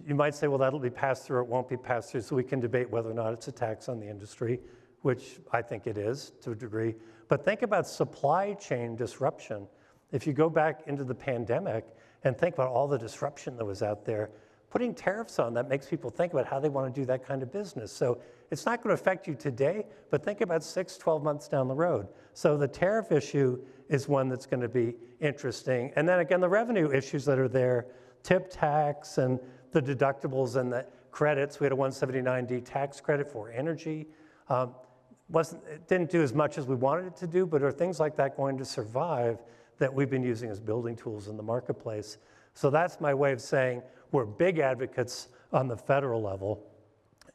you might say, well, that'll be passed through, it won't be passed through, so we can debate whether or not it's a tax on the industry, which I think it is to a degree. But think about supply chain disruption. If you go back into the pandemic and think about all the disruption that was out there, putting tariffs on that makes people think about how they want to do that kind of business. So it's not going to affect you today, but think about 6, 12 months down the road. So the tariff issue is one that's going to be interesting. And then again, the revenue issues that are there, tip tax and the deductibles and the credits. We had a 179D tax credit for energy. It didn't do as much as we wanted it to do, but are things like that going to survive that we've been using as building tools in the marketplace? So that's my way of saying we're big advocates on the federal level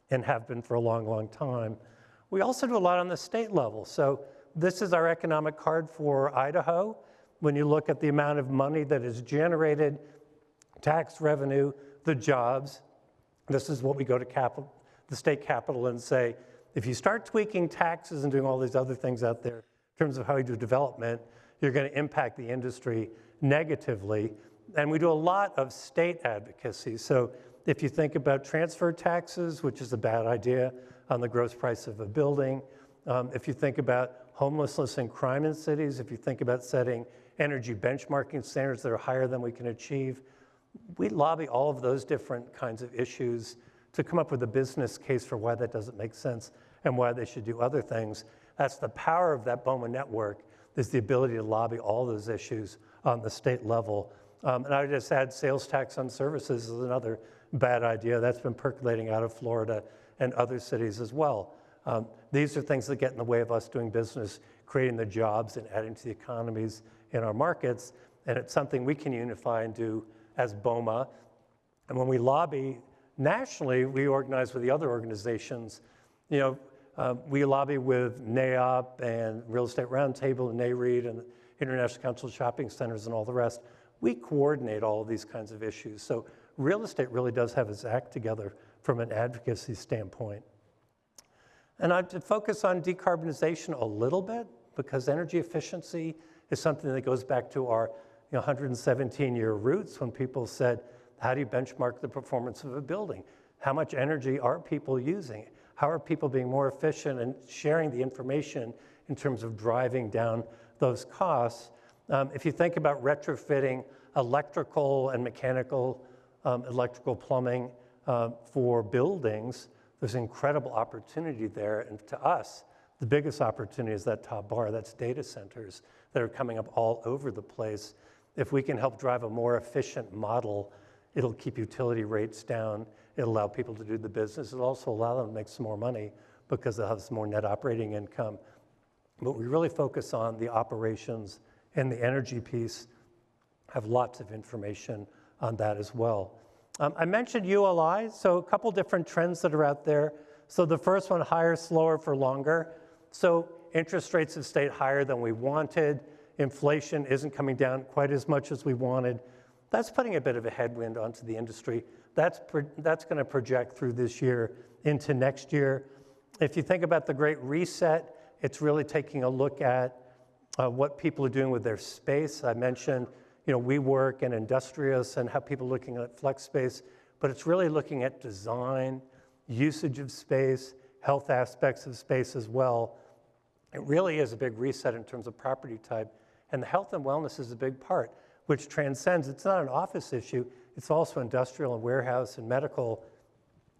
and have been for a long, long time. We also do a lot on the state level. So this is our economic card for Idaho. When you look at the amount of money that is generated, tax revenue, the jobs, this is what we go to the state capital and say, if you start tweaking taxes and doing all these other things out there in terms of how you do development, you're going to impact the industry negatively. And we do a lot of state advocacy. So if you think about transfer taxes, which is a bad idea on the gross price of a building, if you think about homelessness and crime in cities, if you think about setting energy benchmarking standards that are higher than we can achieve, we lobby all of those different kinds of issues to come up with a business case for why that doesn't make sense and why they should do other things. That's the power of that BOMA network, is the ability to lobby all those issues on the state level. And I would just add sales tax on services is another bad idea. That's been percolating out of Florida and other cities as well. These are things that get in the way of us doing business, creating the jobs and adding to the economies in our markets. And it's something we can unify and do as BOMA. And when we lobby nationally, we organize with the other organizations. We lobby with NAIOP and Real Estate Roundtable and NAREIT and International Council of Shopping Centers and all the rest. We coordinate all of these kinds of issues. So real estate really does have its act together from an advocacy standpoint. And I'd focus on decarbonization a little bit because energy efficiency is something that goes back to our 117-year roots when people said, how do you benchmark the performance of a building? How much energy are people using? How are people being more efficient and sharing the information in terms of driving down those costs? If you think about retrofitting electrical and mechanical, electrical plumbing for buildings, there's incredible opportunity there. And to us, the biggest opportunity is that top bar. That's data centers that are coming up all over the place. If we can help drive a more efficient model, it'll keep utility rates down. It'll allow people to do the business. It'll also allow them to make some more money because they'll have some more net operating income. But we really focus on the operations and the energy piece, have lots of information on that as well. I mentioned ULI, so a couple different trends that are out there. So the first one, higher, slower for longer. So interest rates have stayed higher than we wanted. Inflation isn't coming down quite as much as we wanted. That's putting a bit of a headwind onto the industry. That's going to project through this year into next year. If you think about the Great Reset, it's really taking a look at what people are doing with their space. I mentioned, WeWork and Industrious and how people are looking at flex space, but it's really looking at design, usage of space, health aspects of space as well. It really is a big reset in terms of property type, and the health and wellness is a big part, which transcends. It's not an office issue, it's also industrial and warehouse and medical.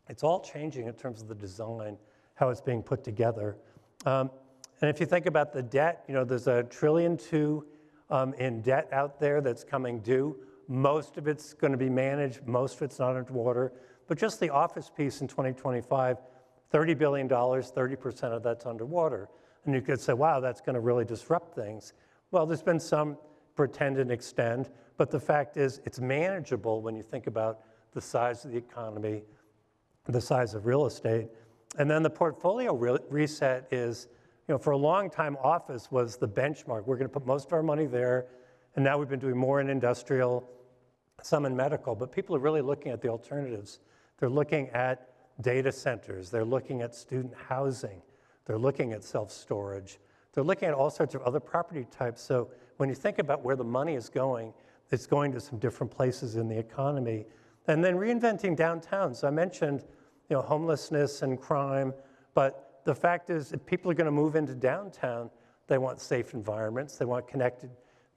It's all changing in terms of the design, how it's being put together. And if you think about the debt, there's $1.2 trillion in debt out there that's coming due. Most of it's going to be managed, most of it's not underwater. But just the office piece in 2025, $30 billion, 30% of that's underwater. And you could say, wow, that's going to really disrupt things. Well, there's been some pretend and extend, but the fact is it's manageable when you think about the size of the economy, the size of real estate. And then the portfolio reset is, for a long time, office was the benchmark. We're going to put most of our money there, and now we've been doing more in industrial, some in medical, but people are really looking at the alternatives. They're looking at data centers. They're looking at student housing. They're looking at self-storage. They're looking at all sorts of other property types. So when you think about where the money is going, it's going to some different places in the economy. And then reinventing downtown. So I mentioned, homelessness and crime, but the fact is if people are going to move into downtown, they want safe environments. They want connected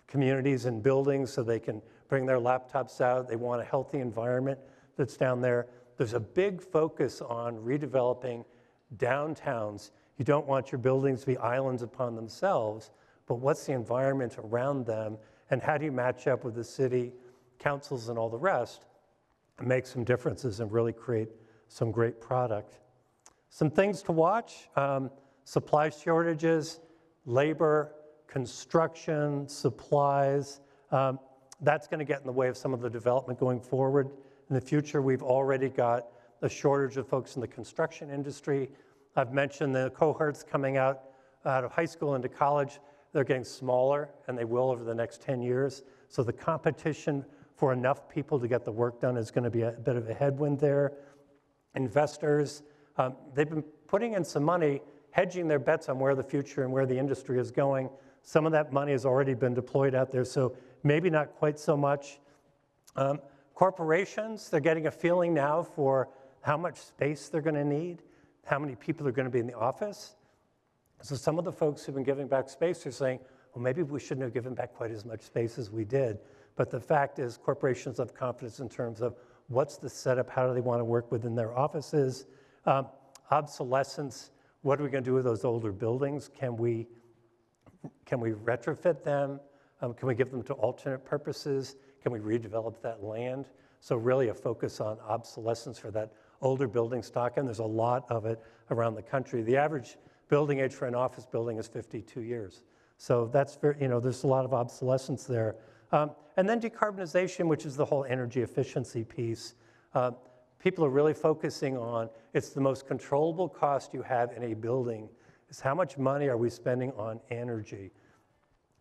communities and buildings so they can bring their laptops out. They want a healthy environment that's down there. There's a big focus on redeveloping downtowns. You don't want your buildings to be islands upon themselves, but what's the environment around them, and how do you match up with the city councils and all the rest and make some differences and really create some great product. Some things to watch, supply shortages, labor, construction, supplies. That's going to get in the way of some of the development going forward. In the future, we've already got a shortage of folks in the construction industry. I've mentioned the cohorts coming out of high school into college. They're getting smaller, and they will over the next 10 years. So the competition for enough people to get the work done is going to be a bit of a headwind there. Investors, they've been putting in some money, hedging their bets on where the future and where the industry is going. Some of that money has already been deployed out there, so maybe not quite so much. Corporations, they're getting a feeling now for how much space they're going to need, how many people are going to be in the office. So some of the folks who've been giving back space are saying, well, maybe we shouldn't have given back quite as much space as we did. But the fact is corporations have confidence in terms of what's the setup, how do they want to work within their offices. Obsolescence, what are we going to do with those older buildings? Can we retrofit them? Can we give them to alternate purposes? Can we redevelop that land? So really a focus on obsolescence for that older building stock, and there's a lot of it around the country. The average building age for an office building is 52 years. So that's very, there's a lot of obsolescence there. And then decarbonization, which is the whole energy efficiency piece. People are really focusing on, it's the most controllable cost you have in a building, is how much money are we spending on energy?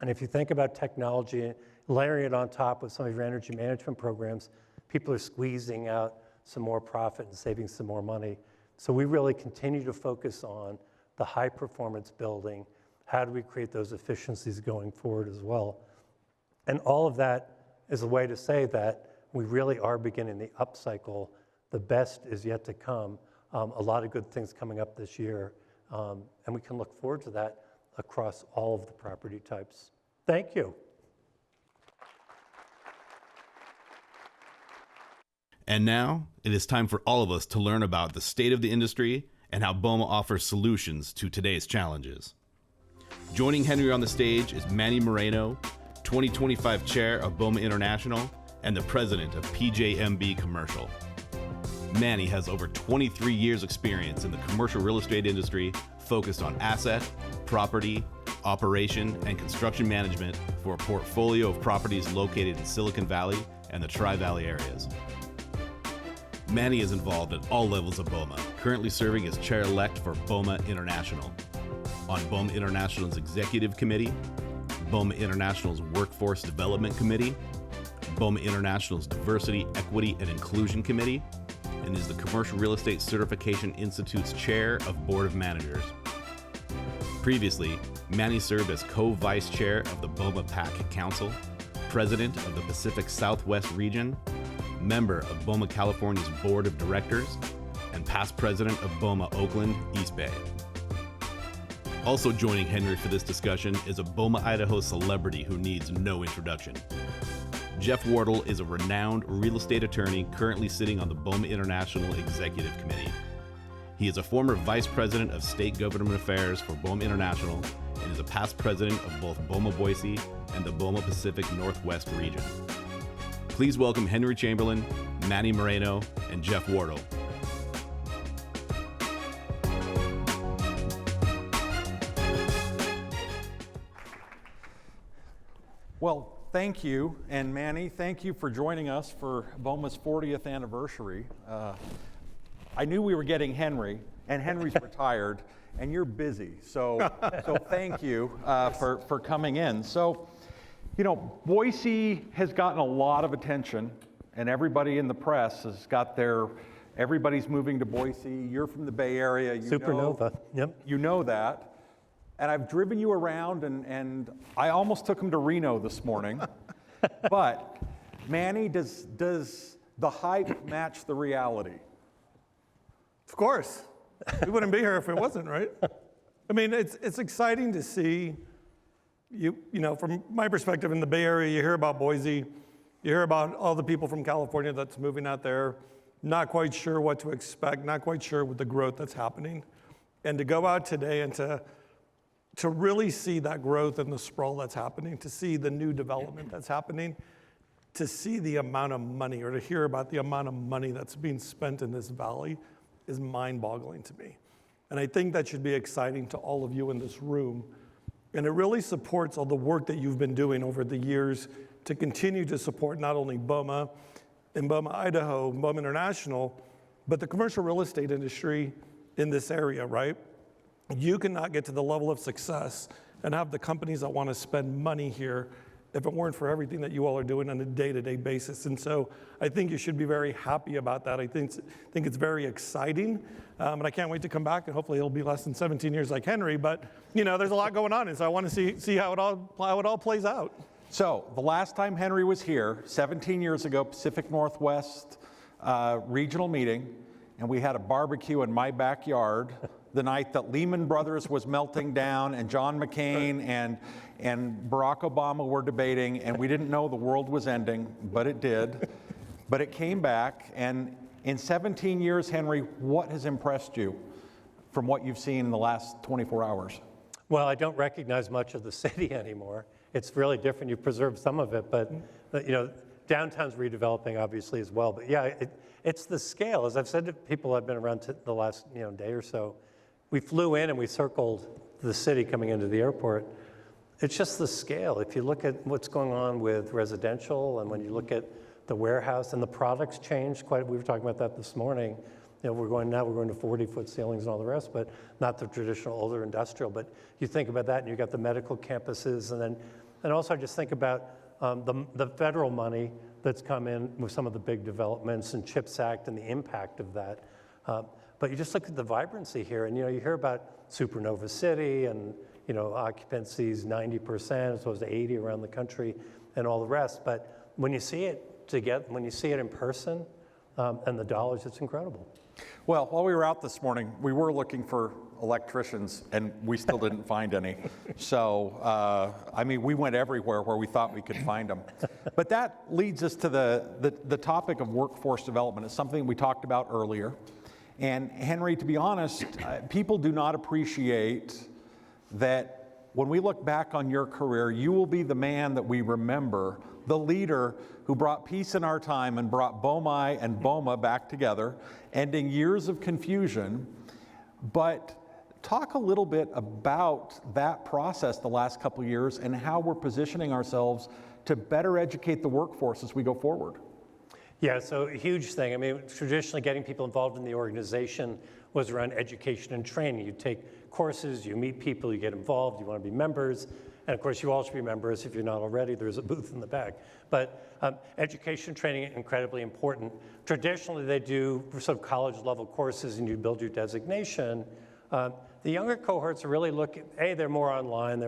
And if you think about technology, layering it on top with some of your energy management programs, people are squeezing out some more profit and saving some more money. So we really continue to focus on the high performance building. How do we create those efficiencies going forward as well? And all of that is a way to say that we really are beginning the upcycle. The best is yet to come. A lot of good things coming up this year. And we can look forward to that across all of the property types. Thank you. And now it is time for all of us to learn about the state of the industry and how BOMA offers solutions to today's challenges. Joining Henry on the stage is Manny Moreno, 2025 chair of BOMA International, and the president of PJMB Commercial. Manny has over 23 years experience in the commercial real estate industry, focused on asset, property, operation, and construction management for a portfolio of properties located in Silicon Valley and the Tri-Valley areas. Manny is involved at all levels of BOMA, currently serving as chair-elect for BOMA International, on BOMA International's Executive Committee, BOMA International's Workforce Development Committee, BOMA International's Diversity, Equity, and Inclusion Committee, and is the Commercial Real Estate Certification Institute's Chair of Board of Managers. Previously, Manny served as co-vice chair of the BOMA PAC Council, president of the Pacific Southwest region, member of BOMA California's Board of Directors, and past president of BOMA Oakland East Bay. Also joining Henry for this discussion is a BOMA Idaho celebrity who needs no introduction. Jeff Wardle is a renowned real estate attorney currently sitting on the BOMA International Executive Committee. He is a former vice president of state government affairs for BOMA International and is a past president of both BOMA Boise and the BOMA Pacific Northwest region. Please welcome Henry Chamberlain, Manny Moreno, and Jeff Wardle. Well, thank you, and Manny, thank you for joining us for BOMA's 40th anniversary. I knew we were getting Henry, and Henry's retired, and you're busy, so thank you for coming in. So, you know, Boise has gotten a lot of attention, and everybody in the press has got everybody's moving to Boise. You're from the Bay Area. Supernova, yep. You know that. And I've driven you around, and I almost took him to Reno this morning. But, Manny, does the hype match the reality? Of course. We wouldn't be here if it wasn't, right? I mean, it's exciting to see, you know, from my perspective in the Bay Area, you hear about Boise, you hear about all the people from California that's moving out there, not quite sure what to expect, not quite sure with the growth that's happening. And to go out today and to really see that growth and the sprawl that's happening, to see the new development that's happening, to see the amount of money or to hear about the amount of money that's being spent in this valley is mind-boggling to me. And I think that should be exciting to all of you in this room. And it really supports all the work that you've been doing over the years to continue to support not only BOMA and BOMA Idaho, and BOMA International, but the commercial real estate industry in this area, right? You cannot get to the level of success and have the companies that want to spend money here if it weren't for everything that you all are doing on a day-to-day basis. And so I think you should be very happy about that. I think it's very exciting. And I can't wait to come back, and hopefully it'll be less than 17 years like Henry, but you know, there's a lot going on, and so I want to see how it all plays out. So the last time Henry was here, 17 years ago, Pacific Northwest regional meeting, and we had a barbecue in my backyard the night that Lehman Brothers was melting down and John McCain and Barack Obama were debating, and we didn't know the world was ending, but it did. But it came back, and in 17 years, Henry, what has impressed you from what you've seen in the last 24 hours? Well, I don't recognize much of the city anymore. It's really different. You've preserved some of it, but you know, downtown's redeveloping obviously as well. But yeah, it's the scale. As I've said to people I've been around the last day or so, we flew in and we circled the city coming into the airport. It's just the scale. If you look at what's going on with residential, and when you look at the warehouse, and the products changed quite. We were talking about that this morning. You know, we're going to 40-foot ceilings and all the rest, but not the traditional older industrial. But you think about that, and you've got the medical campuses, and also I just think about the federal money that's come in with some of the big developments and CHIPS Act and the impact of that. But you just look at the vibrancy here, and you hear about Supernova City, and occupancy's 90% as opposed to 80 around the country, and all the rest. But when you see it when you see it in person, and the dollars, it's incredible. Well, while we were out this morning, we were looking for electricians, and we still didn't find any. So, I mean, we went everywhere where we thought we could find them. But that leads us to the topic of workforce development. It's something we talked about earlier. And Henry, to be honest, people do not appreciate that when we look back on your career, you will be the man that we remember, the leader who brought peace in our time and brought BOMI and BOMA back together, ending years of confusion. But talk a little bit about that process the last couple of years and how we're positioning ourselves to better educate the workforce as we go forward. Yeah, so a huge thing. I mean, traditionally getting people involved in the organization was around education and training. You take courses, you meet people, you get involved, you want to be members, and of course you all should be members if you're not already. There's a booth in the back. But education training is incredibly important. Traditionally they do sort of college level courses and you build your designation. The younger cohorts are really looking, they're more online,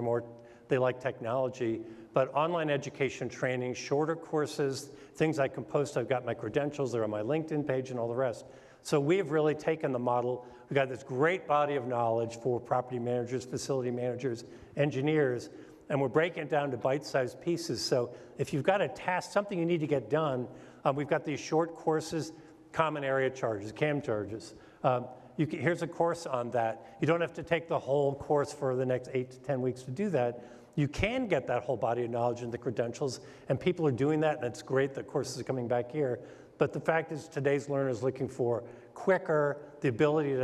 they like technology, but online education training, shorter courses, things I can post, I've got my credentials, they're on my LinkedIn page and all the rest. So we've really taken the model, we've got this great body of knowledge for property managers, facility managers, engineers, and we're breaking it down to bite-sized pieces. So if you've got a task, something you need to get done, we've got these short courses, common area charges, CAM charges. Here's a course on that. You don't have to take the whole course for the next 8 to 10 weeks to do that. You can get that whole body of knowledge and the credentials, and people are doing that, and it's great that courses are coming back here. But the fact is today's learners looking for quicker, the ability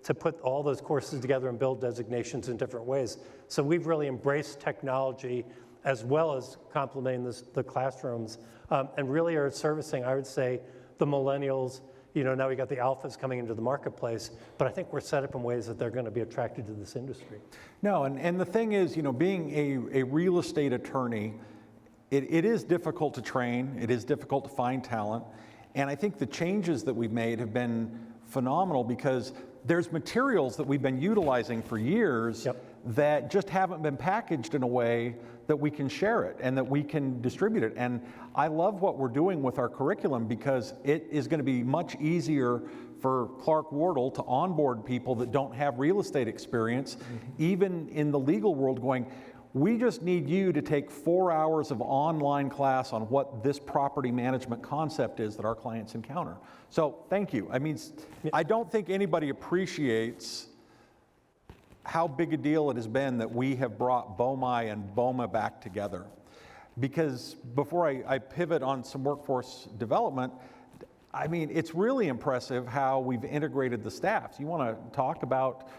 to put all those courses together and build designations in different ways. So we've really embraced technology as well as complementing the classrooms and really are servicing, I would say, the millennials. You know, now we got the alphas coming into the marketplace, but I think we're set up in ways that they're going to be attracted to this industry. No, and the thing is, you know, being a real estate attorney, it is difficult to train, it is difficult to find talent, and I think the changes that we've made have been phenomenal because there's materials that we've been utilizing for years that just haven't been packaged in a way that we can share it and that we can distribute it. And I love what we're doing with our curriculum because it is going to be much easier for Clark Wardle to onboard people that don't have real estate experience, even in the legal world, going, we just need you to take 4 hours of online class on what this property management concept is that our clients encounter. So thank you. I mean, I don't think anybody appreciates how big a deal it has been that we have brought BOMI and BOMA back together. Because before I pivot on some workforce development, I mean, it's really impressive how we've integrated the staffs. You want to talk about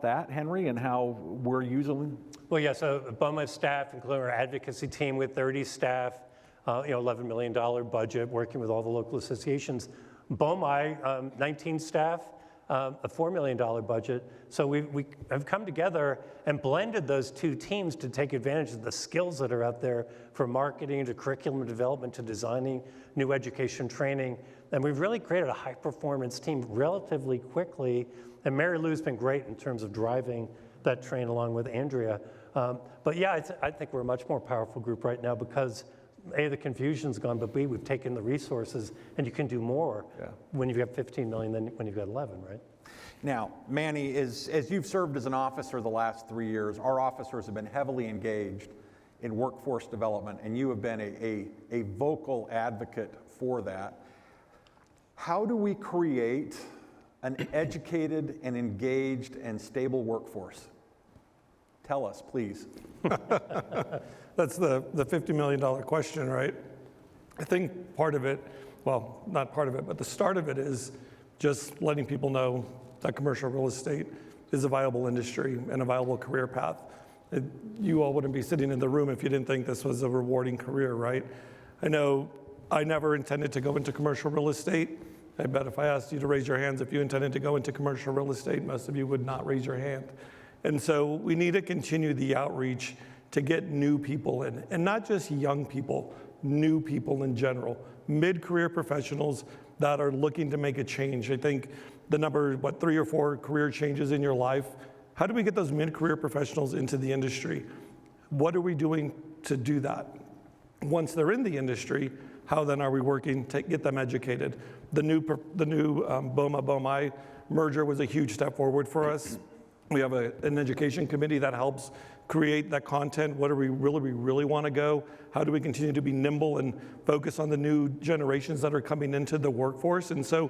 that, Henry, and how we're using? Well, yeah, so BOMA staff, including our advocacy team with 30 staff, $11 million budget, working with all the local associations. BOMI, 19 staff, a $4 million budget. So we have come together and blended those two teams to take advantage of the skills that are out there, from marketing to curriculum development to designing new education training. And we've really created a high-performance team relatively quickly. And Mary Lou's been great in terms of driving that train along with Andrea. But yeah, I think we're a much more powerful group right now because A, the confusion's gone, but B, we've taken the resources, and you can do more when you've got 15 million than when you've got 11, right? Now, Manny, as you've served as an officer the last 3 years, our officers have been heavily engaged in workforce development, and you have been a vocal advocate for that. How do we create an educated and engaged and stable workforce? Tell us, please. That's the $50 million question, right? I think part of it, well, not part of it, but the start of it is just letting people know that commercial real estate is a viable industry and a viable career path. You all wouldn't be sitting in the room if you didn't think this was a rewarding career, right? I know I never intended to go into commercial real estate. I bet if I asked you to raise your hands if you intended to go into commercial real estate, most of you would not raise your hand. And so we need to continue the outreach to get new people in, and not just young people, new people in general, mid-career professionals that are looking to make a change. I think the number, 3 or 4 career changes in your life. How do we get those mid-career professionals into the industry? What are we doing to do that? Once they're in the industry, how then are we working to get them educated? The new BOMA-BOMI merger was a huge step forward for us. We have an education committee that helps create that content. What do we really want to go? How do we continue to be nimble and focus on the new generations that are coming into the workforce? And so